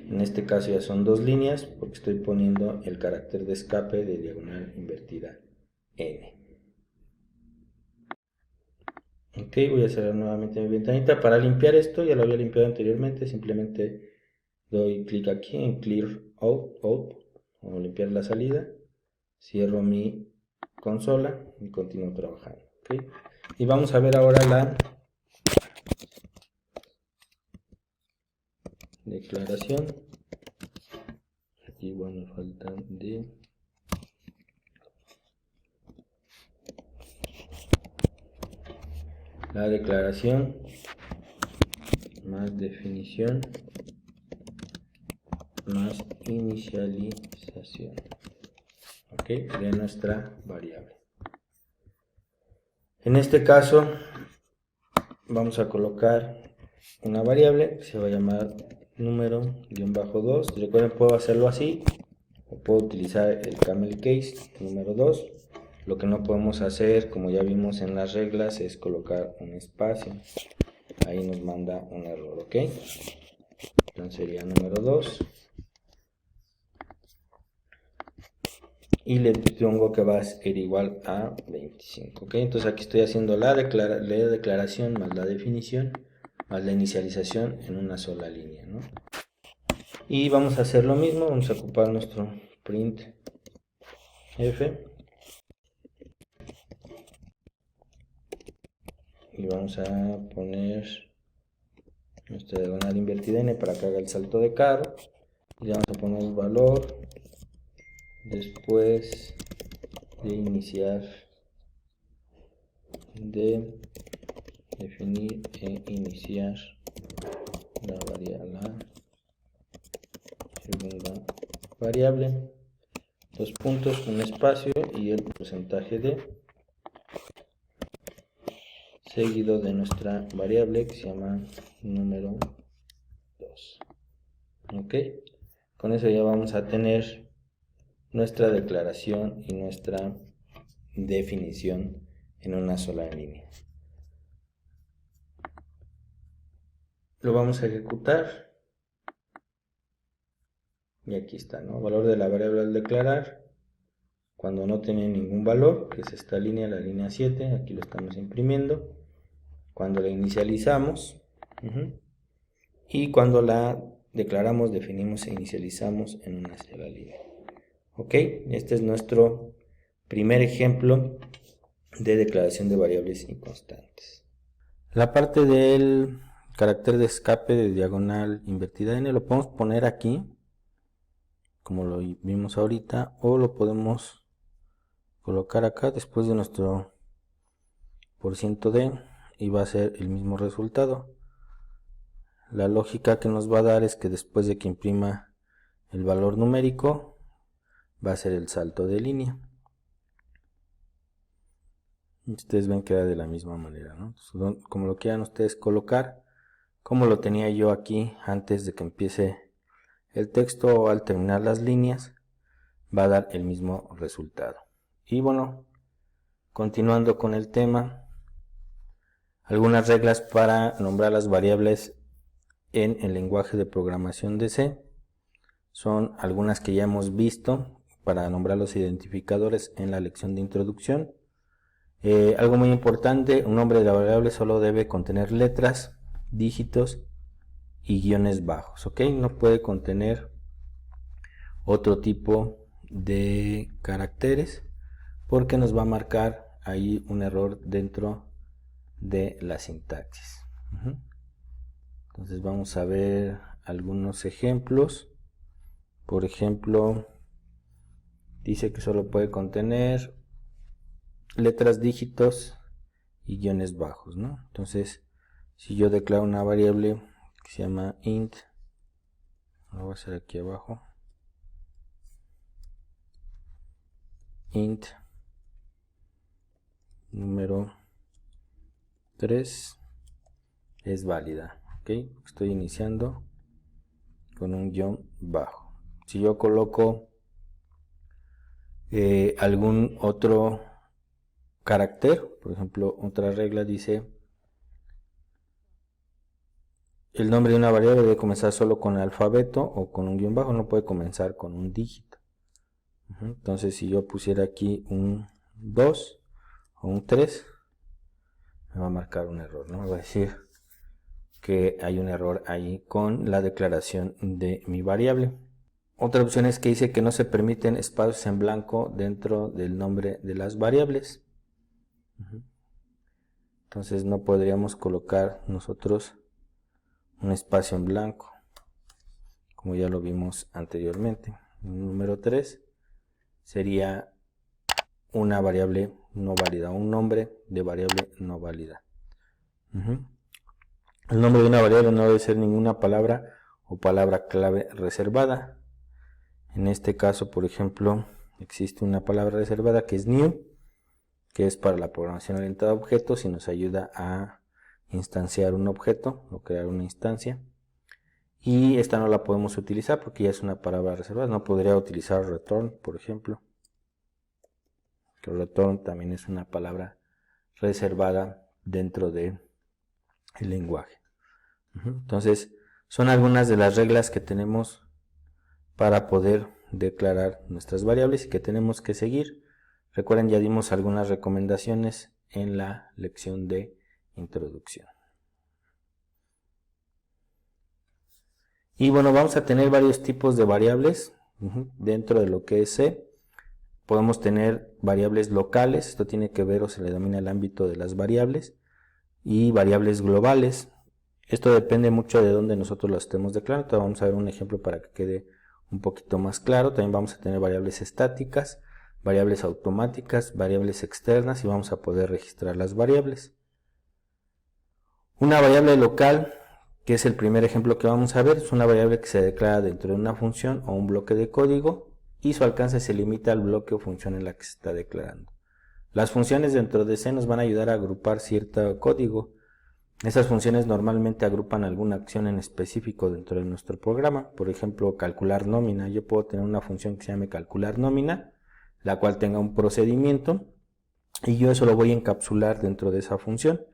En este caso ya son dos líneas porque estoy poniendo el carácter de escape de diagonal invertida n. Ok, voy a cerrar nuevamente mi ventanita. Para limpiar esto, ya lo había limpiado anteriormente, simplemente doy clic aquí en Clear Out, o limpiar la salida. Cierro mi consola y continúo trabajando. ¿Okay? Y vamos a ver ahora la declaración. Aquí bueno, falta de la declaración más definición más inicialización, ¿ok? De nuestra variable. En este caso vamos a colocar una variable que se va a llamar número-2. Recuerden, puedo hacerlo así o puedo utilizar el camel case número 2. Lo que no podemos hacer, como ya vimos en las reglas, es colocar un espacio. Ahí nos manda un error, ¿ok? Entonces sería número 2. Y le pongo que va a ser igual a 25, ¿ok? Entonces aquí estoy haciendo la declaración más la definición más la inicialización en una sola línea, ¿no? Y vamos a hacer lo mismo, vamos a ocupar nuestro printf y vamos a poner nuestra diagonal invertida n para que haga el salto de carro y le vamos a poner el valor después de iniciar, de definir e iniciar la segunda variable, dos puntos, un espacio y el porcentaje de, seguido de nuestra variable que se llama número 2. Ok, con eso ya vamos a tener nuestra declaración y nuestra definición en una sola línea. Lo vamos a ejecutar y aquí está, ¿no? Valor de la variable al declarar cuando no tiene ningún valor, que es esta línea, la línea 7, aquí lo estamos imprimiendo. Cuando la inicializamos y cuando la declaramos, definimos e inicializamos en una sola línea. Ok, este es nuestro primer ejemplo de declaración de variables inconstantes. La parte del carácter de escape de diagonal invertida n lo podemos poner aquí, como lo vimos ahorita, o lo podemos colocar acá después de nuestro %d y va a ser el mismo resultado. La lógica que nos va a dar es que después de que imprima el valor numérico va a ser el salto de línea. Ustedes ven que era de la misma manera, ¿no? Entonces, como lo quieran ustedes colocar, como lo tenía yo aquí antes de que empiece el texto o al terminar las líneas, va a dar el mismo resultado. Y bueno, continuando con el tema, algunas reglas para nombrar las variables en el lenguaje de programación de C. Son algunas que ya hemos visto para nombrar los identificadores en la lección de introducción. Algo muy importante, un nombre de la variable solo debe contener letras, dígitos y guiones bajos, ¿ok? No puede contener otro tipo de caracteres porque nos va a marcar ahí un error dentro de la sintaxis. Entonces vamos a ver algunos ejemplos. Por ejemplo, dice que solo puede contener letras, dígitos y guiones bajos, ¿no? Entonces, si yo declaro una variable que se llama int, lo voy a hacer aquí abajo, int número 3 es válida, ¿ok? Estoy iniciando con un guión bajo. Si yo coloco algún otro carácter, por ejemplo, otra regla dice el nombre de una variable debe comenzar solo con el alfabeto o con un guión bajo, no puede comenzar con un dígito. Entonces, si yo pusiera aquí un 2 o un 3, me va a marcar un error, ¿no? Me va a decir que hay un error ahí con la declaración de mi variable. Otra opción es que dice que no se permiten espacios en blanco dentro del nombre de las variables. Entonces no podríamos colocar nosotros un espacio en blanco, como ya lo vimos anteriormente. Número 3 sería una variable no válida, un nombre de variable no válida. El nombre de una variable no debe ser ninguna palabra o palabra clave reservada. En este caso, por ejemplo, existe una palabra reservada que es new, que es para la programación orientada a objetos y nos ayuda a instanciar un objeto o crear una instancia. Y esta no la podemos utilizar porque ya es una palabra reservada. No podría utilizar return, por ejemplo, que return también es una palabra reservada dentro del lenguaje. Entonces, son algunas de las reglas que tenemos para poder declarar nuestras variables y que tenemos que seguir. Recuerden, ya dimos algunas recomendaciones en la lección de introducción. Y bueno, vamos a tener varios tipos de variables dentro de lo que es C. Podemos tener variables locales, esto tiene que ver o se le denomina el ámbito de las variables, y variables globales. Esto depende mucho de dónde nosotros lo estemos declarando. Entonces vamos a ver un ejemplo para que quede un poquito más claro. También vamos a tener variables estáticas, variables automáticas, variables externas y vamos a poder registrar las variables. Una variable local, que es el primer ejemplo que vamos a ver, es una variable que se declara dentro de una función o un bloque de código y su alcance se limita al bloque o función en la que se está declarando. Las funciones dentro de C nos van a ayudar a agrupar cierto código. Esas funciones normalmente agrupan alguna acción en específico dentro de nuestro programa. Por ejemplo, calcular nómina. Yo puedo tener una función que se llame calcular nómina, la cual tenga un procedimiento y yo eso lo voy a encapsular dentro de esa función.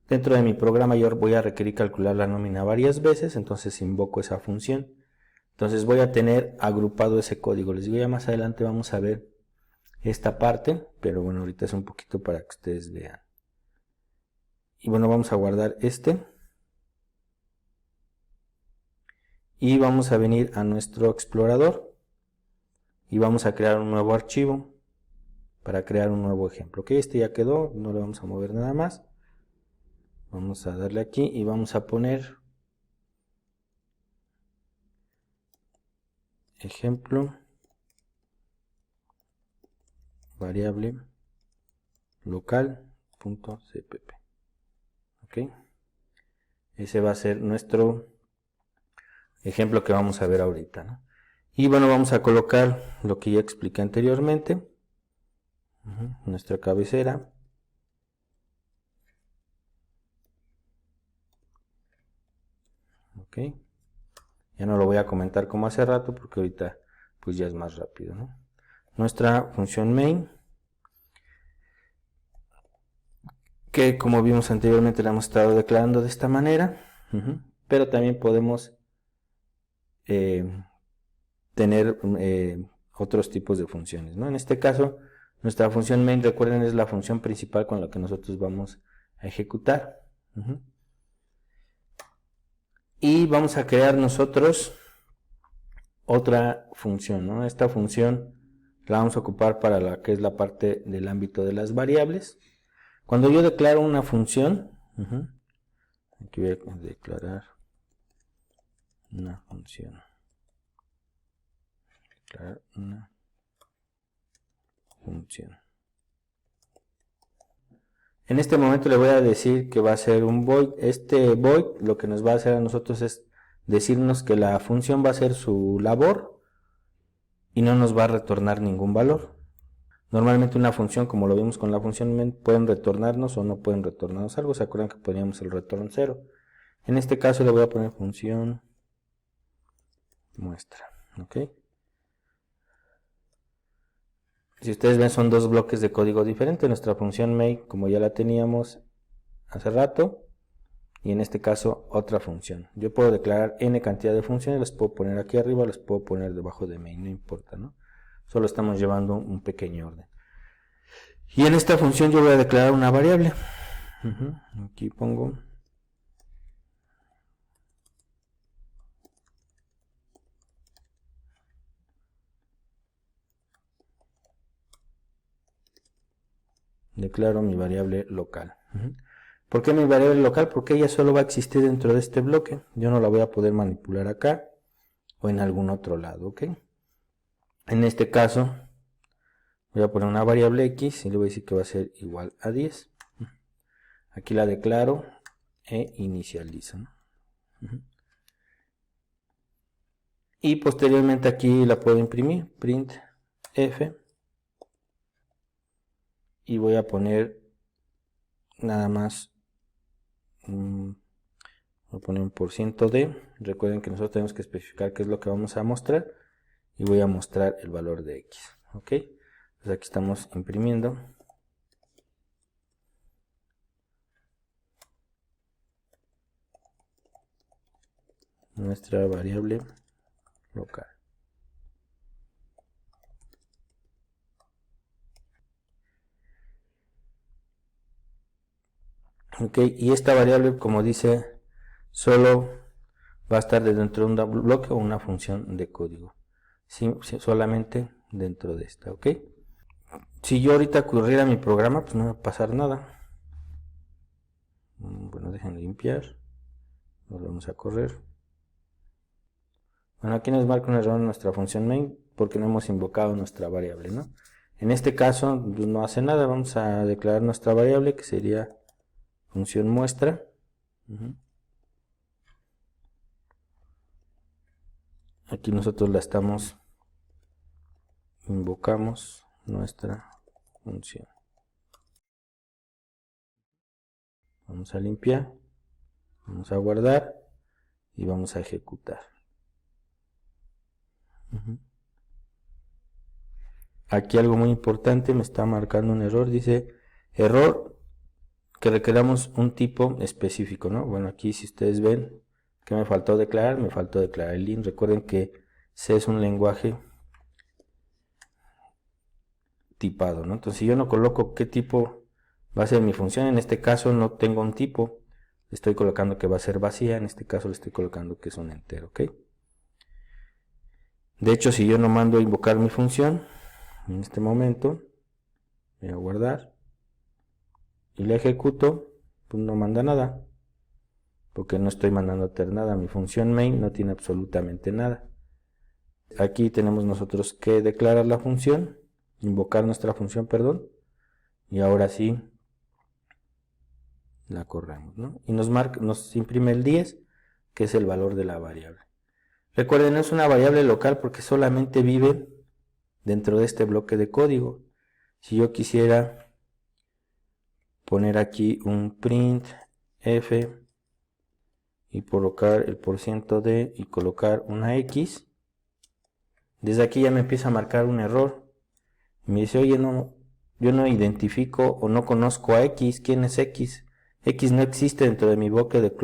Dentro de mi programa yo voy a requerir calcular la nómina varias veces, entonces invoco esa función. Entonces voy a tener agrupado ese código. Les digo, ya más adelante vamos a ver esta parte, pero bueno, ahorita es un poquito para que ustedes vean. Y bueno, vamos a guardar este. Y vamos a venir a nuestro explorador. Y vamos a crear un nuevo archivo para crear un nuevo ejemplo. Ok, este ya quedó, no le vamos a mover nada más. Vamos a darle aquí y vamos a poner ejemplo variable local.cpp. ¿Ok? Ese va a ser nuestro ejemplo que vamos a ver ahorita, ¿no? Y bueno, vamos a colocar lo que ya expliqué anteriormente, nuestra cabecera. Ok, ya no lo voy a comentar como hace rato porque ahorita pues ya es más rápido, ¿no? Nuestra función main, que como vimos anteriormente la hemos estado declarando de esta manera, pero también podemos tener otros tipos de funciones, ¿no? En este caso, nuestra función main, recuerden, es la función principal con la que nosotros vamos a ejecutar. Y vamos a crear nosotros otra función, ¿no? Esta función la vamos a ocupar para la que es la parte del ámbito de las variables. Cuando yo declaro una función, aquí voy a declarar una función. Declarar una función. En este momento le voy a decir que va a ser un void. Este void lo que nos va a hacer a nosotros es decirnos que la función va a hacer su labor y no nos va a retornar ningún valor. Normalmente una función, como lo vimos con la función main, pueden retornarnos o no pueden retornarnos algo. ¿Se acuerdan que poníamos el retorno 0? En este caso le voy a poner función muestra. ¿Ok? Si ustedes ven, son dos bloques de código diferentes. Nuestra función main, como ya la teníamos hace rato, y en este caso otra función. Yo puedo declarar n cantidad de funciones, las puedo poner aquí arriba, las puedo poner debajo de main, no importa, ¿no? Solo estamos llevando un pequeño orden. Y en esta función yo voy a declarar una variable. Aquí pongo declaro mi variable local. ¿Por qué mi variable local? Porque ella solo va a existir dentro de este bloque. Yo no la voy a poder manipular acá o en algún otro lado, ¿ok? En este caso voy a poner una variable x y le voy a decir que va a ser igual a 10. Aquí la declaro e inicializo, ¿no? Y posteriormente aquí la puedo imprimir, print f, y voy a poner nada más, voy a poner un %d. Recuerden que nosotros tenemos que especificar qué es lo que vamos a mostrar, y voy a mostrar el valor de x. ¿Ok? Entonces aquí estamos imprimiendo nuestra variable local. Ok, y esta variable, como dice, solo va a estar dentro de un bloque o una función de código. Sí, solamente dentro de esta, ok. Si yo ahorita corriera mi programa, pues no va a pasar nada. Bueno, dejen limpiar. Volvemos a correr. Bueno, aquí nos marca un error en nuestra función main porque no hemos invocado nuestra variable, ¿no? En este caso no hace nada. Vamos a declarar nuestra variable, que sería función muestra. Aquí nosotros la invocamos nuestra función. Vamos a limpiar, vamos a guardar y vamos a ejecutar. Aquí algo muy importante, me está marcando un error, dice error que requeramos un tipo específico, ¿no? Bueno, aquí si ustedes ven que me faltó declarar el int. Recuerden que C es un lenguaje tipado, ¿no? Entonces si yo no coloco qué tipo va a ser mi función, en este caso no tengo un tipo, le estoy colocando que va a ser vacía, en este caso le estoy colocando que es un entero, ¿ok? De hecho, si yo no mando a invocar mi función, en este momento, voy a guardar y la ejecuto, pues no manda nada, porque no estoy mandando a tener nada, mi función main no tiene absolutamente nada. Aquí tenemos nosotros que declarar la función, invocar nuestra función, perdón, y ahora sí la corremos, ¿no? Y nos imprime el 10, que es el valor de la variable. Recuerden, no es una variable local porque solamente vive dentro de este bloque de código. Si yo quisiera poner aquí un print f y colocar el %d y colocar una x, desde aquí ya me empieza a marcar un error. Me dice, oye, no, yo no identifico o no conozco a x. ¿Quién es x? X no existe dentro de mi bloque de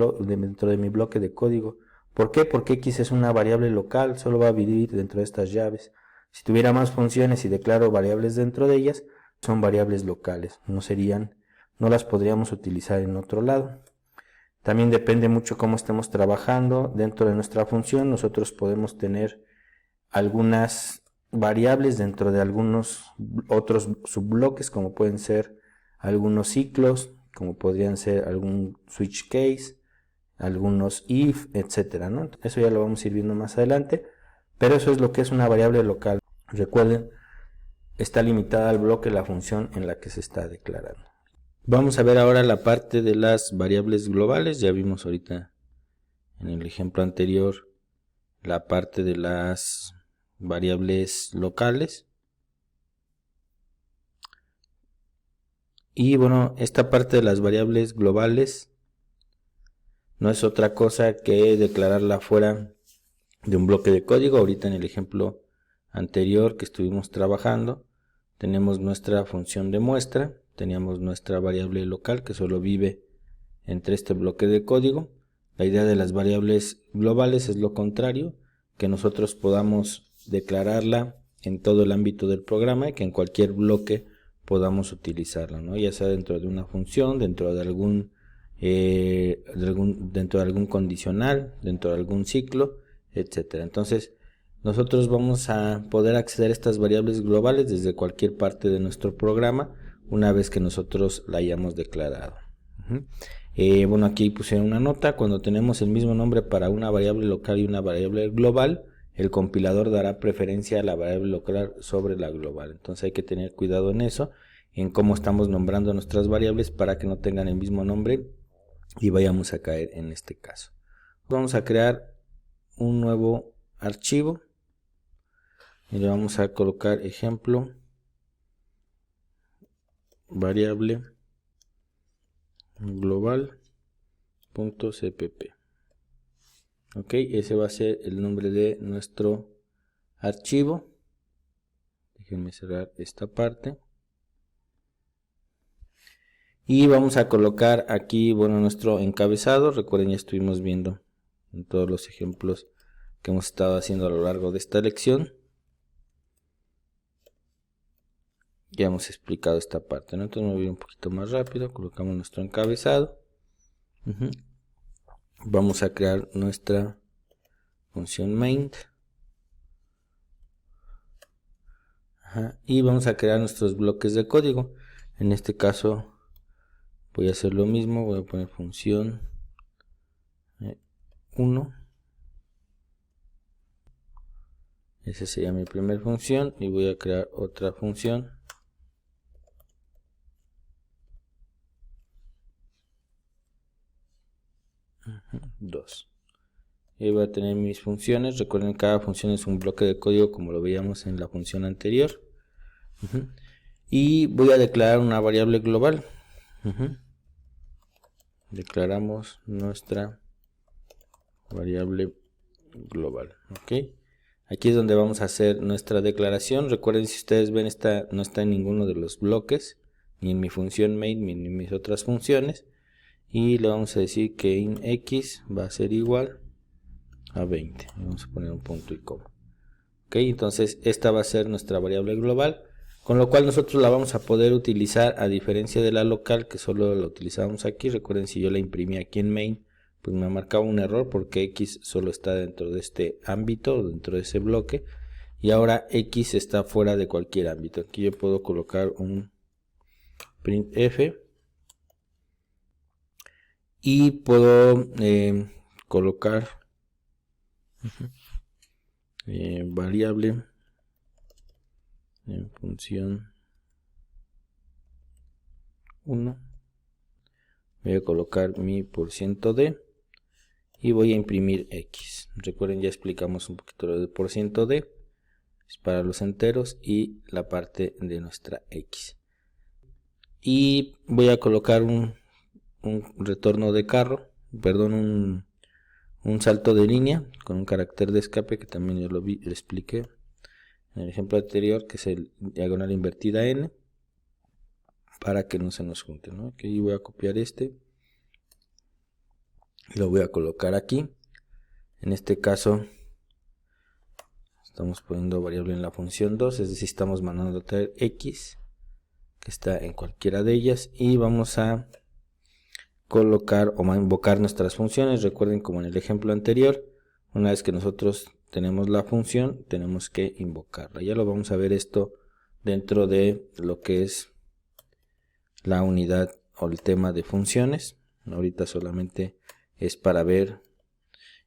código. ¿Por qué? Porque x es una variable local, solo va a vivir dentro de estas llaves. Si tuviera más funciones y declaro variables dentro de ellas, son variables locales, no las podríamos utilizar en otro lado. También depende mucho cómo estemos trabajando. Dentro de nuestra función nosotros podemos tener algunas variables dentro de algunos otros subbloques, como pueden ser algunos ciclos, como podrían ser algún switch case, algunos if, etcétera, ¿no? Eso ya lo vamos a ir viendo más adelante, pero eso es lo que es una variable local. Recuerden, está limitada al bloque la función en la que se está declarando. Vamos a ver ahora la parte de las variables globales. Ya vimos ahorita en el ejemplo anterior la parte de las variables locales. Y bueno, esta parte de las variables globales no es otra cosa que declararla fuera de un bloque de código. Ahorita en el ejemplo anterior que estuvimos trabajando, tenemos nuestra función de muestra, teníamos nuestra variable local que solo vive entre este bloque de código. La idea de las variables globales es lo contrario, que nosotros podamos declararla en todo el ámbito del programa y que en cualquier bloque podamos utilizarla, ¿no? Ya sea dentro de una función, dentro de algún condicional, dentro de algún ciclo, etcétera. Entonces nosotros vamos a poder acceder a estas variables globales desde cualquier parte de nuestro programa una vez que nosotros la hayamos declarado. Bueno, aquí pusieron una nota: cuando tenemos el mismo nombre para una variable local y una variable global, el compilador dará preferencia a la variable local sobre la global. Entonces hay que tener cuidado en eso, en cómo estamos nombrando nuestras variables para que no tengan el mismo nombre y vayamos a caer en este caso. Vamos a crear un nuevo archivo y le vamos a colocar ejemplo variable global.cpp. ok, ese va a ser el nombre de nuestro archivo. Déjenme cerrar esta parte y vamos a colocar aquí, bueno, nuestro encabezado. Recuerden, ya estuvimos viendo en todos los ejemplos que hemos estado haciendo a lo largo de esta lección, ya hemos explicado esta parte, ¿no? Entonces me voy un poquito más rápido. Colocamos nuestro encabezado. Vamos a crear nuestra función main. Y vamos a crear nuestros bloques de código. En este caso voy a hacer lo mismo. Voy a poner función 1. Esa sería mi primera función. Y voy a crear otra función. 2. Y voy a tener mis funciones. Recuerden, cada función es un bloque de código como lo veíamos en la función anterior. Y voy a declarar una variable global. Declaramos nuestra variable global. Aquí es donde vamos a hacer nuestra declaración. Recuerden, si ustedes ven, no está en ninguno de los bloques, ni en mi función main, ni en mis otras funciones. Y le vamos a decir que in x va a ser igual a 20. Vamos a poner un punto y coma. Entonces esta va a ser nuestra variable global, con lo cual nosotros la vamos a poder utilizar a diferencia de la local, que solo la utilizábamos aquí. Recuerden, si yo la imprimí aquí en main, pues me marcaba un error porque x solo está dentro de este ámbito, dentro de ese bloque, y ahora x está fuera de cualquier ámbito. Aquí yo puedo colocar un printf y puedo colocar variable en función 1. Voy a colocar mi %d y voy a imprimir x. Recuerden, ya explicamos un poquito lo del %d, es para los enteros y la parte de nuestra x. Y voy a colocar un retorno de carro, perdón, un salto de línea con un carácter de escape, que también yo lo expliqué en el ejemplo anterior, que es el diagonal invertida n, para que no se nos junte, ¿no? Aquí voy a copiar este, lo voy a colocar aquí. En este caso estamos poniendo variable en la función 2, es decir, estamos mandando a traer x, que está en cualquiera de ellas, y vamos a colocar o a invocar nuestras funciones. Recuerden, como en el ejemplo anterior, una vez que nosotros tenemos la función, tenemos que invocarla. Ya lo vamos a ver esto dentro de lo que es la unidad o el tema de funciones. Ahorita solamente es para ver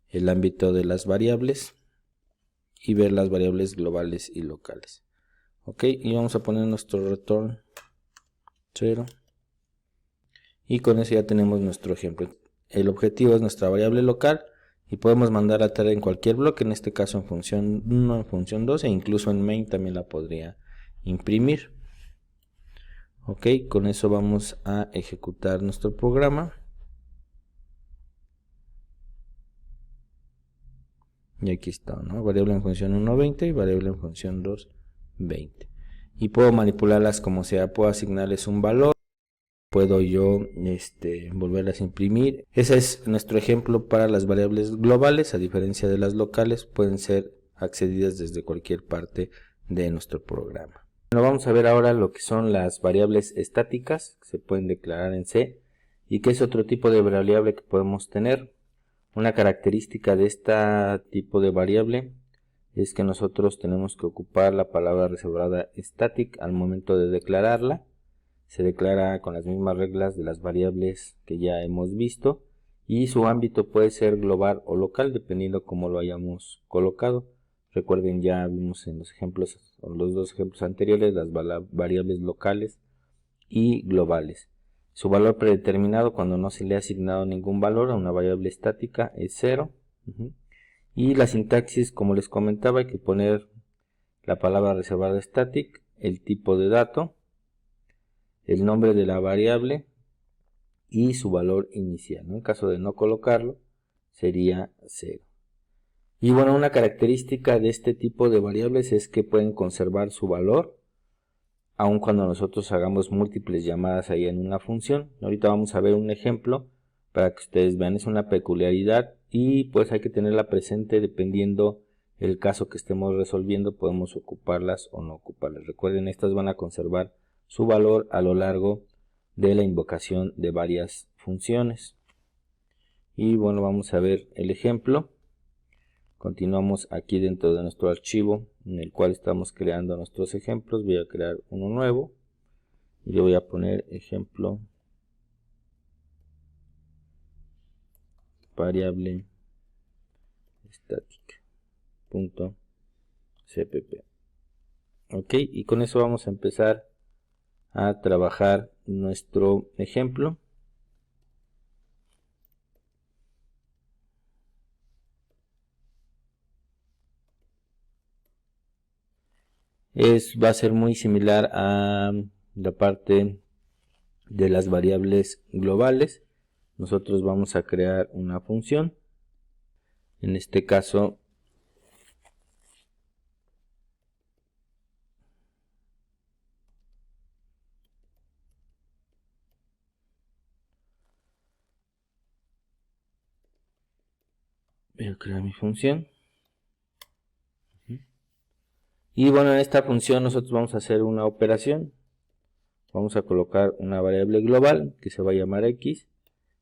el ámbito de las variables y ver las variables globales y locales. Ok, y vamos a poner nuestro return 0. Y con eso ya tenemos nuestro ejemplo. El objetivo es nuestra variable local y podemos mandar a tarea en cualquier bloque, en este caso en función 1, en función 2 e incluso en main también la podría imprimir. Ok, con eso vamos a ejecutar nuestro programa. Y aquí está, ¿no? Variable en función 1, 20 y variable en función 2, 20. Y puedo manipularlas como sea, puedo asignarles un valor, puedo yo volverlas a imprimir. Ese es nuestro ejemplo para las variables globales, a diferencia de las locales, pueden ser accedidas desde cualquier parte de nuestro programa. Bueno, vamos a ver ahora lo que son las variables estáticas, que se pueden declarar en C, y que es otro tipo de variable que podemos tener. Una característica de este tipo de variable es que nosotros tenemos que ocupar la palabra reservada static al momento de declararla. Se declara con las mismas reglas de las variables que ya hemos visto y su ámbito puede ser global o local dependiendo cómo lo hayamos colocado. Recuerden, ya vimos en los ejemplos, los dos ejemplos anteriores, las variables locales y globales. Su valor predeterminado, cuando no se le ha asignado ningún valor a una variable estática, es 0. Y la sintaxis, como les comentaba, hay que poner la palabra reservada static, el tipo de dato, el nombre de la variable y su valor inicial, ¿no? En caso de no colocarlo, sería 0. Y bueno, una característica de este tipo de variables es que pueden conservar su valor aun cuando nosotros hagamos múltiples llamadas ahí en una función. Ahorita vamos a ver un ejemplo para que ustedes vean, es una peculiaridad y pues hay que tenerla presente dependiendo el caso que estemos resolviendo, podemos ocuparlas o no ocuparlas. Recuerden, estas van a conservar su valor a lo largo de la invocación de varias funciones. Y bueno, vamos a ver el ejemplo. Continuamos aquí dentro de nuestro archivo en el cual estamos creando nuestros ejemplos. Voy a crear uno nuevo y le voy a poner ejemplo variable estática .cpp. Ok, y con eso vamos a empezar a trabajar nuestro ejemplo. Va a ser muy similar a la parte de las variables globales. Nosotros vamos a crear una función. En este caso voy a crear mi función. Y bueno, en esta función nosotros vamos a hacer una operación. Vamos a colocar una variable global que se va a llamar x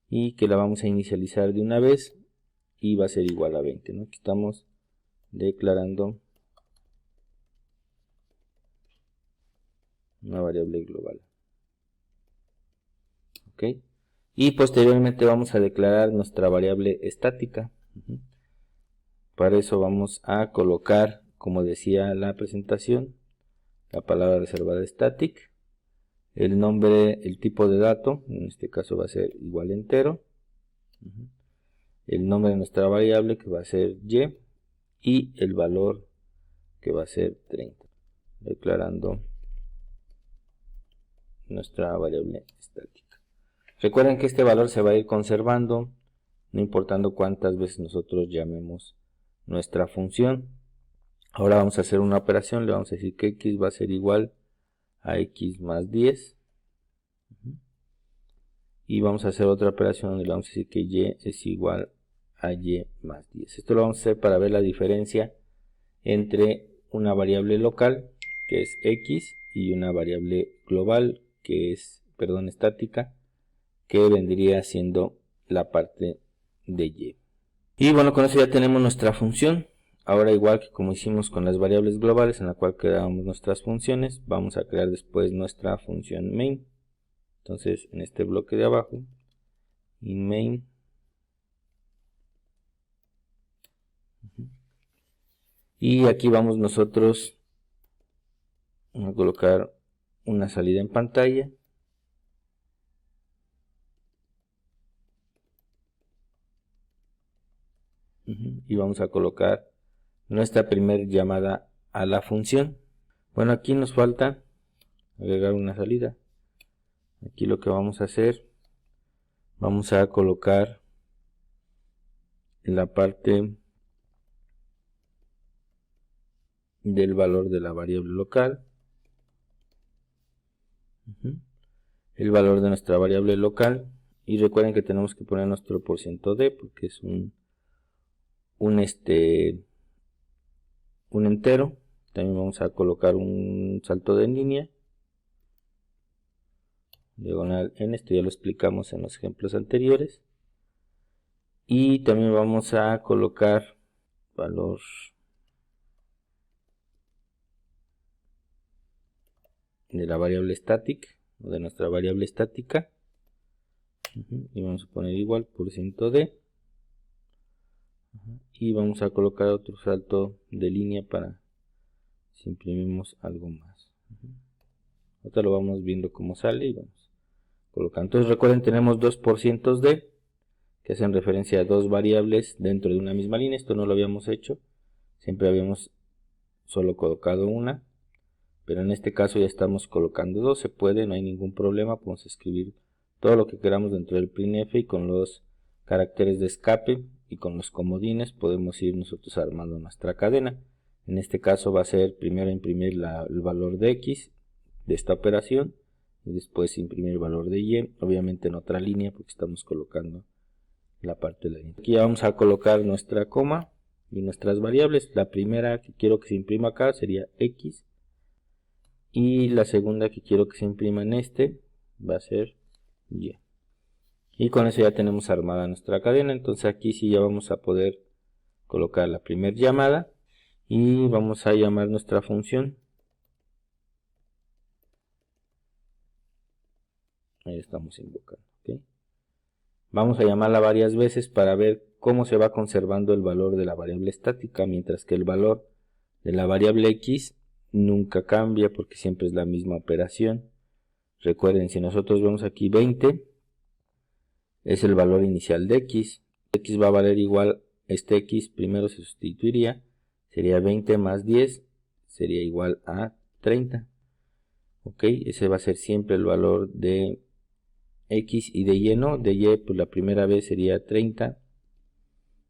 y que la vamos a inicializar de una vez y va a ser igual a 20, ¿no? Aquí estamos declarando una variable global. ¿Ok? Y posteriormente vamos a declarar nuestra variable estática. Para eso vamos a colocar, como decía la presentación, la palabra reservada static, el nombre, el tipo de dato, en este caso va a ser igual entero, el nombre de nuestra variable que va a ser y el valor que va a ser 30, declarando nuestra variable estática. Recuerden que este valor se va a ir conservando no importando cuántas veces nosotros llamemos nuestra función. Ahora vamos a hacer una operación, le vamos a decir que x va a ser igual a x más 10. Y vamos a hacer otra operación donde le vamos a decir que y es igual a y más 10. Esto lo vamos a hacer para ver la diferencia entre una variable local, que es x, y una variable global, que es, estática, que vendría siendo la parte de y. Y bueno, con eso ya tenemos nuestra función. Ahora, igual que como hicimos con las variables globales en la cual creamos nuestras funciones, vamos a crear después nuestra función main. Entonces, en este bloque de abajo, in main, y aquí vamos nosotros a colocar una salida en pantalla. Y vamos a colocar nuestra primera llamada a la función. Bueno, aquí nos falta agregar una salida. Aquí lo que vamos a hacer, vamos a colocar la parte del valor de la variable local, el valor de nuestra variable local, y recuerden que tenemos que poner nuestro %d porque es un entero. También vamos a colocar un salto de línea, diagonal en esto, ya lo explicamos en los ejemplos anteriores. Y también vamos a colocar valor de la variable static, o de nuestra variable estática, y vamos a poner igual %d, y vamos a colocar otro salto de línea para si imprimimos algo más. Ahorita lo vamos viendo cómo sale y vamos colocando. Entonces recuerden, tenemos dos %d que hacen referencia a dos variables dentro de una misma línea. Esto no lo habíamos hecho, siempre habíamos solo colocado una, pero en este caso ya estamos colocando dos. Se puede, no hay ningún problema, podemos escribir todo lo que queramos dentro del printf, y con los caracteres de escape y con los comodines podemos ir nosotros armando nuestra cadena. En este caso va a ser primero imprimir el valor de x de esta operación y después imprimir el valor de y, obviamente en otra línea porque estamos colocando la parte de la línea. Aquí ya vamos a colocar nuestra coma y nuestras variables. La primera que quiero que se imprima acá sería x, y la segunda que quiero que se imprima en este va a ser y. Y con eso ya tenemos armada nuestra cadena. Entonces aquí sí ya vamos a poder colocar la primera llamada y vamos a llamar nuestra función. Ahí estamos invocando. ¿Okay? Vamos a llamarla varias veces para ver cómo se va conservando el valor de la variable estática, mientras que el valor de la variable x nunca cambia porque siempre es la misma operación. Recuerden, si nosotros vemos aquí 20, es el valor inicial de x. X va a valer igual, este x primero se sustituiría, sería 20 más 10, sería igual a 30. Ok, ese va a ser siempre el valor de x, y de y no, de y pues la primera vez sería 30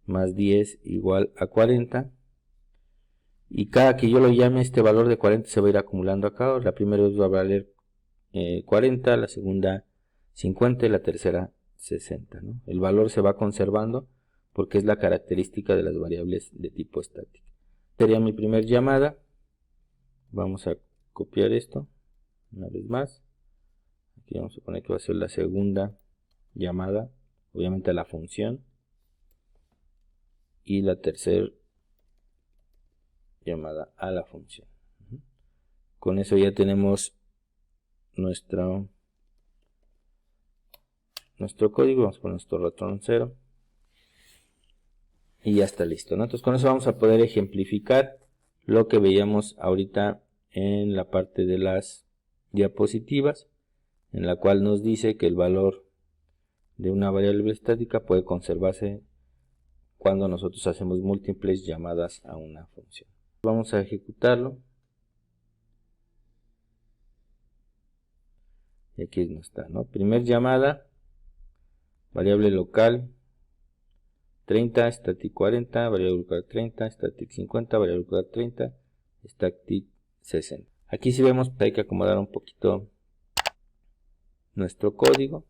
más 10 igual a 40. Y cada que yo lo llame, este valor de 40 se va a ir acumulando acá. La primera vez va a valer 40, la segunda 50 y la tercera 60, ¿no? El valor se va conservando porque es la característica de las variables de tipo estático. Sería mi primera llamada. Vamos a copiar esto una vez más. Aquí vamos a poner que va a ser la segunda llamada, obviamente a la función, y la tercera llamada a la función. Con eso ya tenemos nuestro código. Vamos a poner nuestro return 0 y ya está listo, ¿no? Entonces con eso vamos a poder ejemplificar lo que veíamos ahorita en la parte de las diapositivas, en la cual nos dice que el valor de una variable estática puede conservarse cuando nosotros hacemos múltiples llamadas a una función. Vamos a ejecutarlo. Y aquí no está, ¿no? Primer llamada, variable local 30, static 40, variable local 30, static 50, variable local 30, static 60. Aquí si vemos que hay que acomodar un poquito nuestro código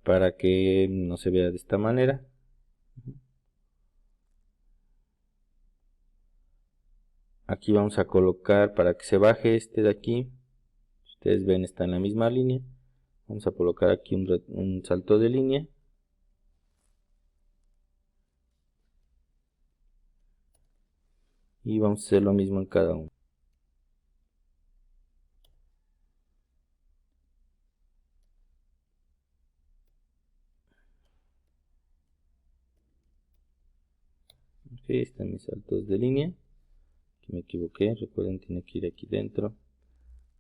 para que no se vea de esta manera. Aquí vamos a colocar, para que se baje este de aquí, ustedes ven está en la misma línea, vamos a colocar aquí un salto de línea. Y vamos a hacer lo mismo en cada uno. Ok, están mis saltos de línea. Aquí me equivoqué, recuerden tiene que ir aquí dentro.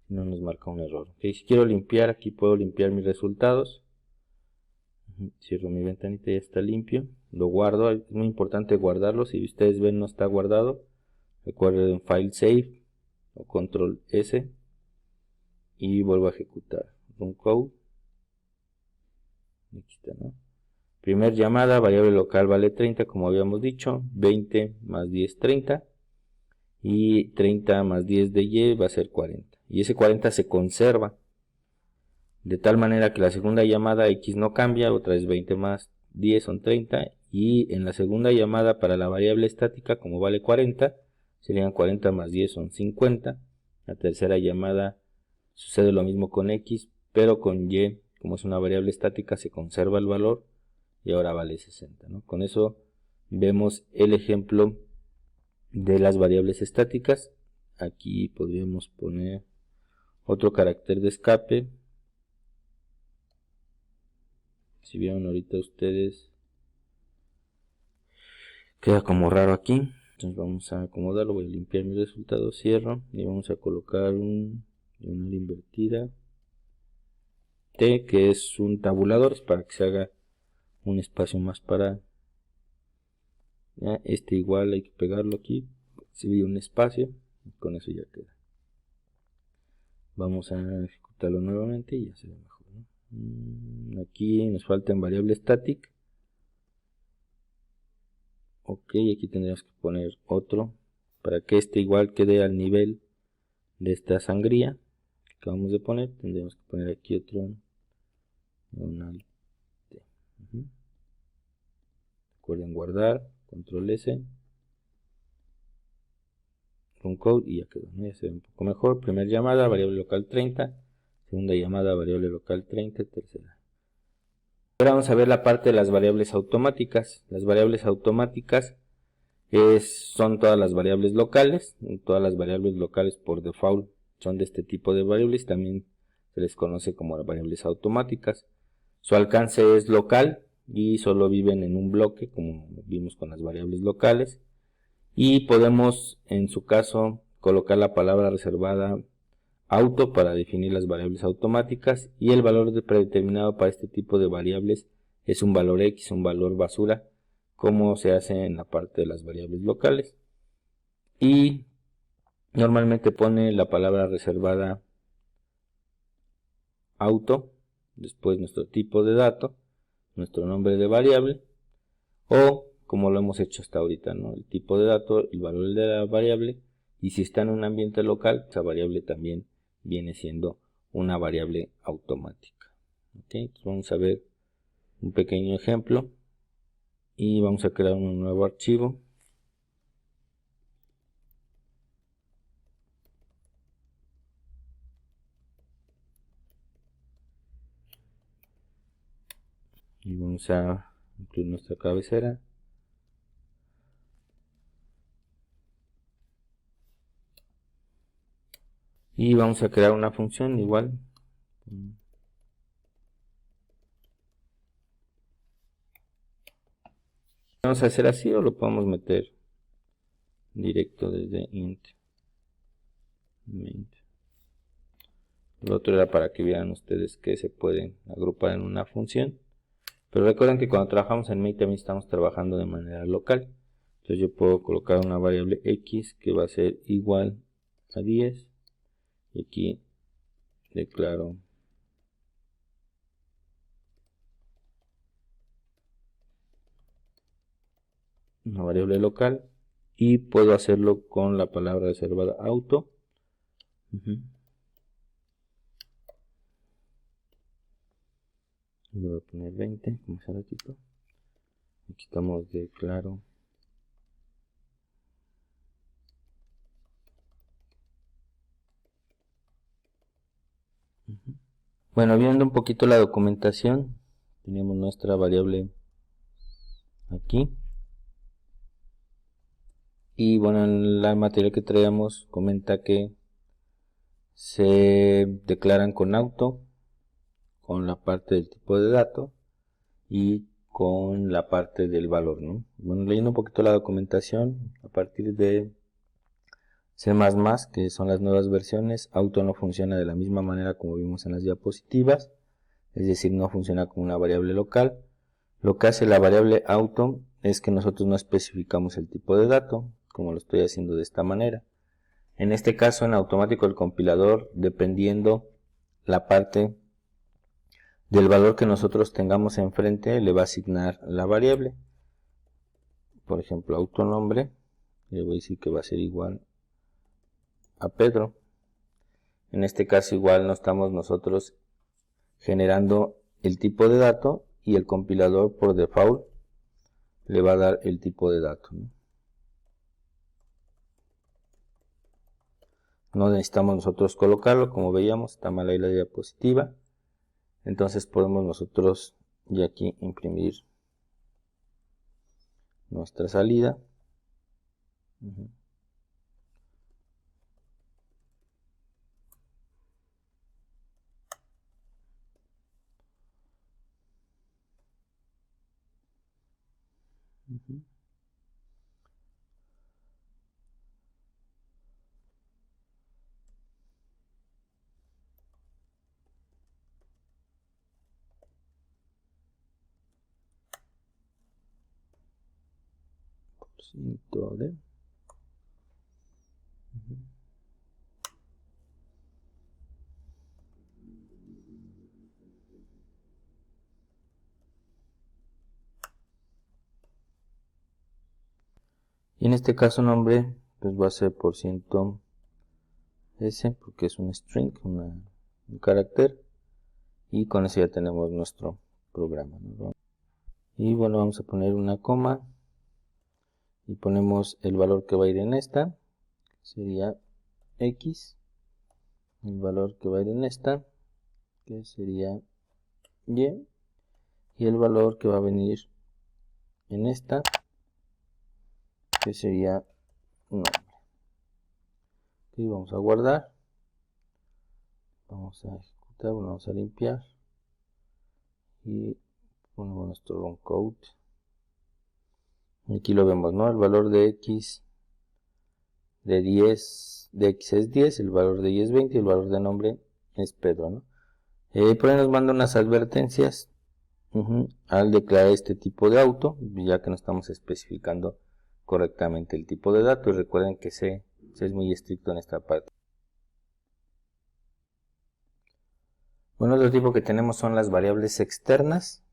Si no nos marca un error. Ok, si quiero limpiar, aquí puedo limpiar mis resultados. Cierro mi ventanita, ya está limpio. Lo guardo, es muy importante guardarlo. Si ustedes ven no está guardado, recuerden File Save o Control S y vuelvo a ejecutar. Run Code. Aquí está, ¿no? Primer llamada, variable local vale 30, como habíamos dicho. 20 más 10, 30. Y 30 más 10 de Y va a ser 40. Y ese 40 se conserva. De tal manera que la segunda llamada X no cambia, otra es 20 más 10 son 30, y en la segunda llamada para la variable estática, como vale 40, serían 40 más 10 son 50. La tercera llamada sucede lo mismo con X, pero con Y, como es una variable estática, se conserva el valor y ahora vale 60, ¿no? Con eso vemos el ejemplo de las variables estáticas. Aquí podríamos poner otro carácter de escape. Si vieron ahorita ustedes, queda como raro aquí. Entonces vamos a acomodarlo, voy a limpiar mi resultado, cierro y vamos a colocar una invertida T, que es un tabulador, es para que se haga un espacio más para este. Igual hay que pegarlo aquí, si ve un espacio, con eso ya queda. Vamos a ejecutarlo nuevamente y ya se ve mejor, ¿no? Aquí nos falta en variable static. Ok, aquí tendríamos que poner otro para que este igual quede al nivel de esta sangría que acabamos de poner. Tendríamos que poner aquí otro, un alt. Recuerden guardar, control S, run code y ya quedó, ¿no? Ya se ve un poco mejor. Primera llamada, variable local 30, segunda llamada, variable local 30, tercera. Ahora vamos a ver la parte de las variables automáticas. Las variables automáticas son todas las variables locales. Todas las variables locales por default son de este tipo de variables. También se les conoce como variables automáticas. Su alcance es local y solo viven en un bloque, como vimos con las variables locales. Y podemos, en su caso, colocar la palabra reservada auto para definir las variables automáticas, y el valor predeterminado para este tipo de variables es un valor X, un valor basura, como se hace en la parte de las variables locales. Y normalmente pone la palabra reservada auto, después nuestro tipo de dato, nuestro nombre de variable, o como lo hemos hecho hasta ahorita, ¿no? El tipo de dato, el valor de la variable, y si está en un ambiente local, esa variable también viene siendo una variable automática. ¿Okay? Entonces vamos a ver un pequeño ejemplo y vamos a crear un nuevo archivo. Y vamos a incluir nuestra cabecera. Y vamos a crear una función igual. Vamos a hacer así o lo podemos meter directo desde int. main. El otro era para que vieran ustedes que se pueden agrupar en una función. Pero recuerden que cuando trabajamos en main también estamos trabajando de manera local. Entonces yo puedo colocar una variable x que va a ser igual a 10. Y aquí declaro una variable local. Y puedo hacerlo con la palabra reservada auto. Le voy a poner 20 como hace ratito. Aquí estamos declaro Bueno, viendo un poquito la documentación, tenemos nuestra variable aquí. Y bueno, en la material que traíamos comenta que se declaran con auto, con la parte del tipo de dato y con la parte del valor, ¿no? Bueno, leyendo un poquito la documentación, a partir de C++, que son las nuevas versiones, auto no funciona de la misma manera como vimos en las diapositivas, es decir, no funciona como una variable local. Lo que hace la variable auto es que nosotros no especificamos el tipo de dato, como lo estoy haciendo de esta manera. En este caso, en automático el compilador, dependiendo la parte del valor que nosotros tengamos enfrente, le va a asignar la variable. Por ejemplo, autonombre, le voy a decir que va a ser igual a Pedro. En este caso igual no estamos nosotros generando el tipo de dato y el compilador por default le va a dar el tipo de dato, ¿no? No necesitamos nosotros colocarlo, como veíamos, está mal ahí la diapositiva. Entonces podemos nosotros ya aquí imprimir nuestra salida. De y en este caso nombre pues va a ser %s porque es un string, un carácter, y con eso ya tenemos nuestro programa, ¿no? Y bueno, vamos a poner una coma y ponemos el valor que va a ir en esta, que sería x, el valor que va a ir en esta, que sería y el valor que va a venir en esta, que sería nombre. Y vamos a guardar, vamos a ejecutar, vamos a limpiar y ponemos nuestro run code. Aquí lo vemos, ¿no? El valor de x de x es 10, el valor de y es 20 y el valor de nombre es Pedro, ¿no? Por ahí nos manda unas advertencias al declarar este tipo de auto, ya que no estamos especificando correctamente el tipo de dato. Y recuerden que C es muy estricto en esta parte. Bueno, otro tipo que tenemos son las variables externas.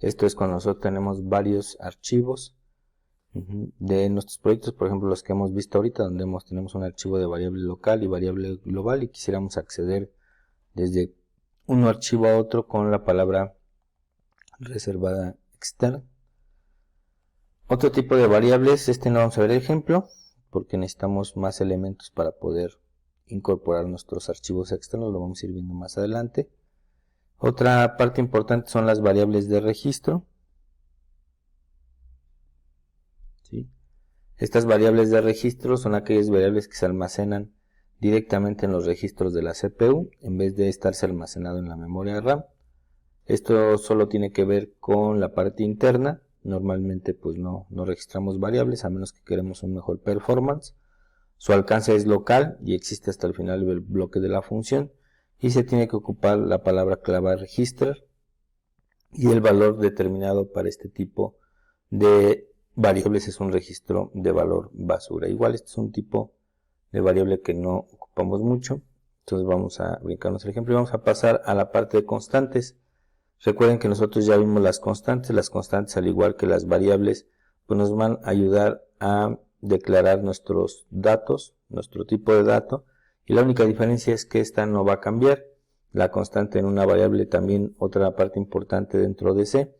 Esto es cuando nosotros tenemos varios archivos de nuestros proyectos, por ejemplo los que hemos visto ahorita, donde tenemos un archivo de variable local y variable global y quisiéramos acceder desde un archivo a otro con la palabra reservada externa. Otro tipo de variables, no vamos a ver el ejemplo porque necesitamos más elementos para poder incorporar nuestros archivos externos, lo vamos a ir viendo más adelante. Otra parte importante son las variables de registro. ¿Sí? Estas variables de registro son aquellas variables que se almacenan directamente en los registros de la CPU en vez de estarse almacenado en la memoria RAM. Esto solo tiene que ver con la parte interna. Normalmente pues no registramos variables a menos que queremos un mejor performance. Su alcance es local y existe hasta el final del bloque de la función, y se tiene que ocupar la palabra clave register y el valor determinado para este tipo de variables es un registro de valor basura. Igual este es un tipo de variable que no ocupamos mucho, entonces vamos a brincarnos el ejemplo y vamos a pasar a la parte de constantes. Recuerden que nosotros ya vimos las constantes al igual que las variables pues nos van a ayudar a declarar nuestros datos, nuestro tipo de dato, y la única diferencia es que esta no va a cambiar. La constante en una variable, también otra parte importante dentro de C,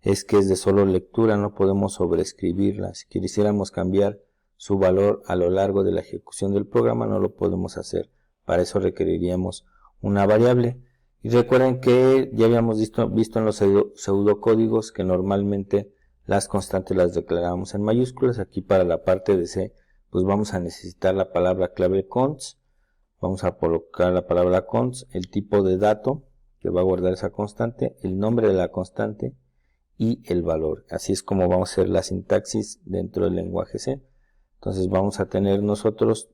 es que es de solo lectura, no podemos sobreescribirla. Si quisiéramos cambiar su valor a lo largo de la ejecución del programa, no lo podemos hacer. Para eso requeriríamos una variable. Y recuerden que ya habíamos visto en los pseudocódigos que normalmente las constantes las declaramos en mayúsculas. Aquí para la parte de C, pues vamos a necesitar la palabra clave const. Vamos a colocar la palabra const, el tipo de dato que va a guardar esa constante, el nombre de la constante y el valor. Así es como vamos a hacer la sintaxis dentro del lenguaje C. Entonces vamos a tener nosotros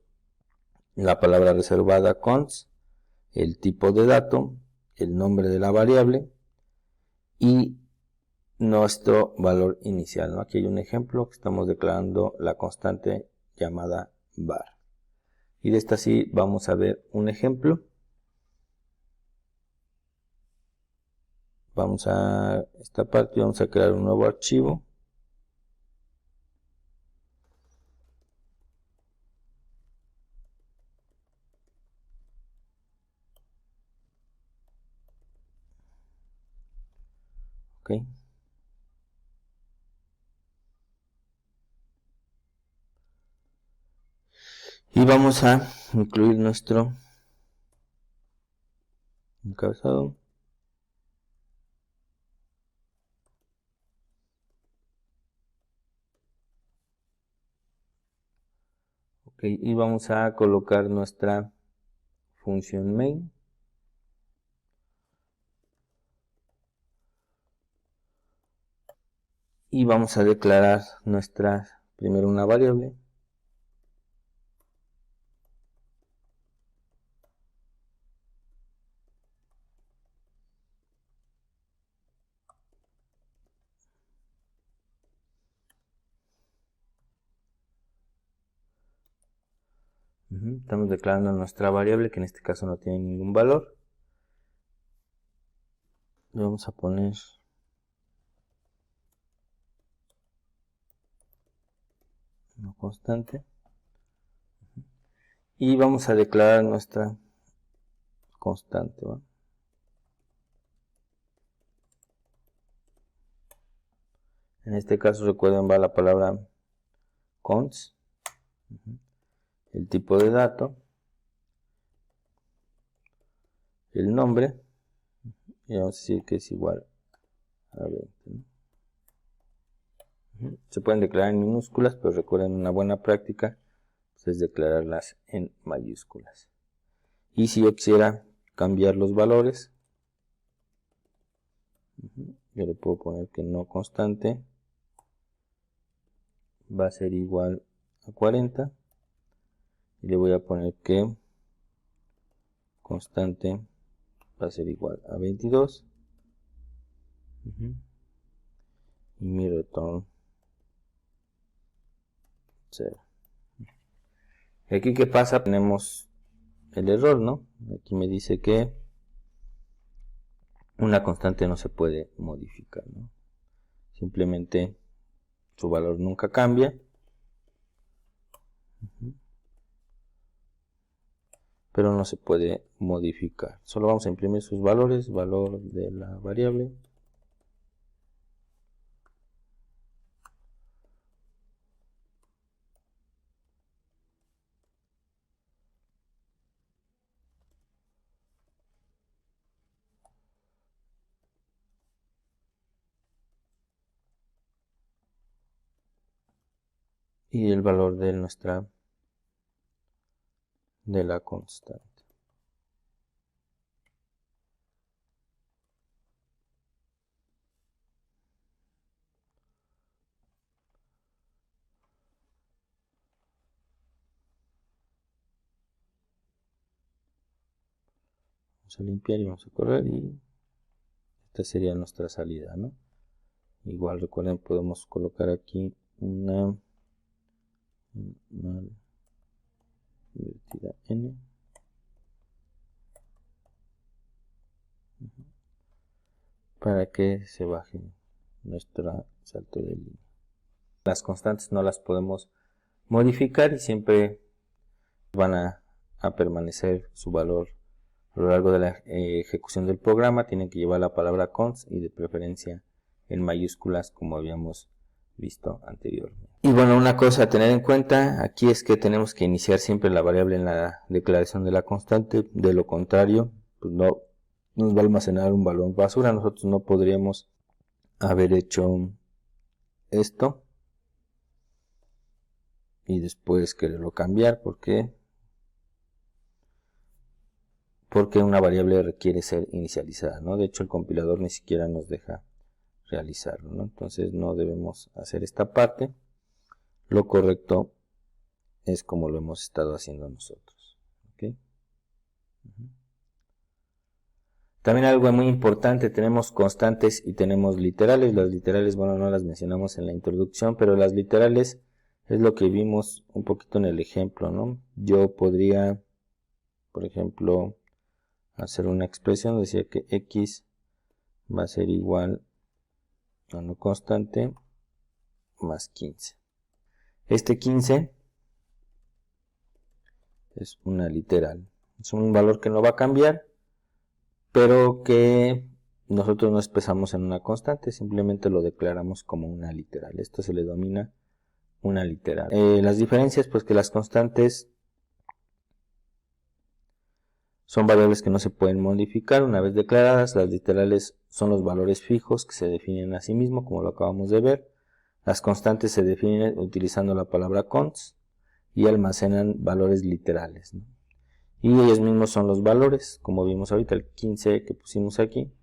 la palabra reservada const, el tipo de dato, el nombre de la variable y nuestro valor inicial, ¿no? Aquí hay un ejemplo que estamos declarando la constante llamada var. Y de esta sí vamos a ver un ejemplo. Vamos a esta parte, vamos a crear un nuevo archivo. Ok. Y vamos a incluir nuestro encabezado. Ok, y vamos a colocar nuestra función main. Y vamos a declarar primero una variable. Estamos declarando nuestra variable, que en este caso no tiene ningún valor. Le vamos a poner una constante. Y vamos a declarar nuestra constante, ¿va? En este caso, recuerden, va la palabra const, el tipo de dato, el nombre, y vamos a decir que es igual a 20, ¿no? Se pueden declarar en minúsculas, pero recuerden, una buena práctica pues, es declararlas en mayúsculas. Y si yo quisiera cambiar los valores, yo le puedo poner que no constante va a ser igual a 40 y le voy a poner que constante va a ser igual a 22 y mi return 0. Y aquí, ¿qué pasa? Tenemos el error, ¿no? Aquí me dice que una constante no se puede modificar, ¿no? Simplemente su valor nunca cambia. Pero no se puede modificar. Solo vamos a imprimir sus valores, valor de la variable. Y el valor de la constante. Vamos a limpiar y vamos a correr, y esta sería nuestra salida, ¿no? Igual recuerden, podemos colocar aquí una invertida n para que se baje nuestro salto de línea. Las constantes no las podemos modificar y siempre van a permanecer su valor a lo largo de la ejecución del programa. Tienen que llevar la palabra const y de preferencia en mayúsculas, como habíamos visto anteriormente. Y bueno, una cosa a tener en cuenta aquí es que tenemos que iniciar siempre la variable en la declaración de la constante. De lo contrario, pues no nos va a almacenar un valor basura. Nosotros no podríamos haber hecho esto y después quererlo cambiar porque una variable requiere ser inicializada, ¿no? De hecho, el compilador ni siquiera nos deja realizarlo, ¿no? Entonces no debemos hacer esta parte. Lo correcto es como lo hemos estado haciendo nosotros, ¿okay? También algo muy importante, tenemos constantes y tenemos literales. Las literales, bueno, no las mencionamos en la introducción, pero las literales es lo que vimos un poquito en el ejemplo, ¿no? Yo podría, por ejemplo, hacer una expresión, decía que x va a ser igual a una constante más 15. Este 15 es una literal, es un valor que no va a cambiar, pero que nosotros no expresamos en una constante, simplemente lo declaramos como una literal. Esto se le denomina una literal. Las diferencias, pues que las constantes son variables que no se pueden modificar una vez declaradas. Las literales son los valores fijos que se definen a sí mismos, como lo acabamos de ver. Las constantes se definen utilizando la palabra const y almacenan valores literales, ¿no? Y ellos mismos son los valores, como vimos ahorita, el 15 que pusimos aquí,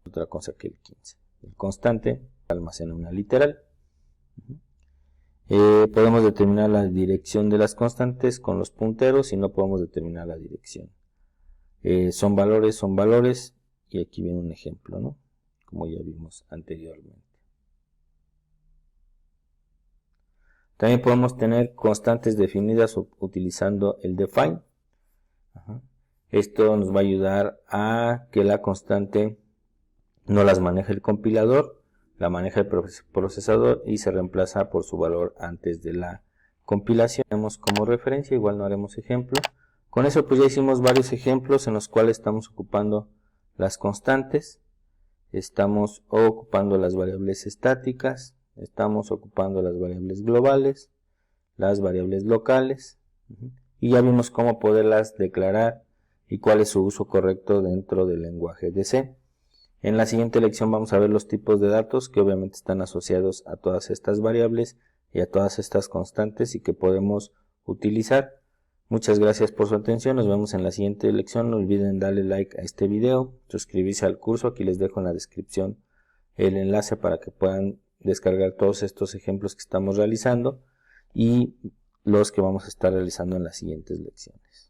otra cosa que el 15. El constante almacena una literal. Podemos determinar la dirección de las constantes con los punteros y no podemos determinar la dirección. Son valores, y aquí viene un ejemplo, ¿no? Como ya vimos anteriormente. También podemos tener constantes definidas utilizando el define. Esto nos va a ayudar a que la constante no las maneje el compilador, la maneja el procesador y se reemplaza por su valor antes de la compilación. Tenemos como referencia, igual no haremos ejemplo. Con eso pues ya hicimos varios ejemplos en los cuales estamos ocupando las constantes, estamos ocupando las variables estáticas, estamos ocupando las variables globales, las variables locales, y ya vimos cómo poderlas declarar y cuál es su uso correcto dentro del lenguaje de C. En la siguiente lección vamos a ver los tipos de datos que obviamente están asociados a todas estas variables y a todas estas constantes y que podemos utilizar. Muchas gracias por su atención, nos vemos en la siguiente lección. No olviden darle like a este video, suscribirse al curso, aquí les dejo en la descripción el enlace para que puedan descargar todos estos ejemplos que estamos realizando y los que vamos a estar realizando en las siguientes lecciones.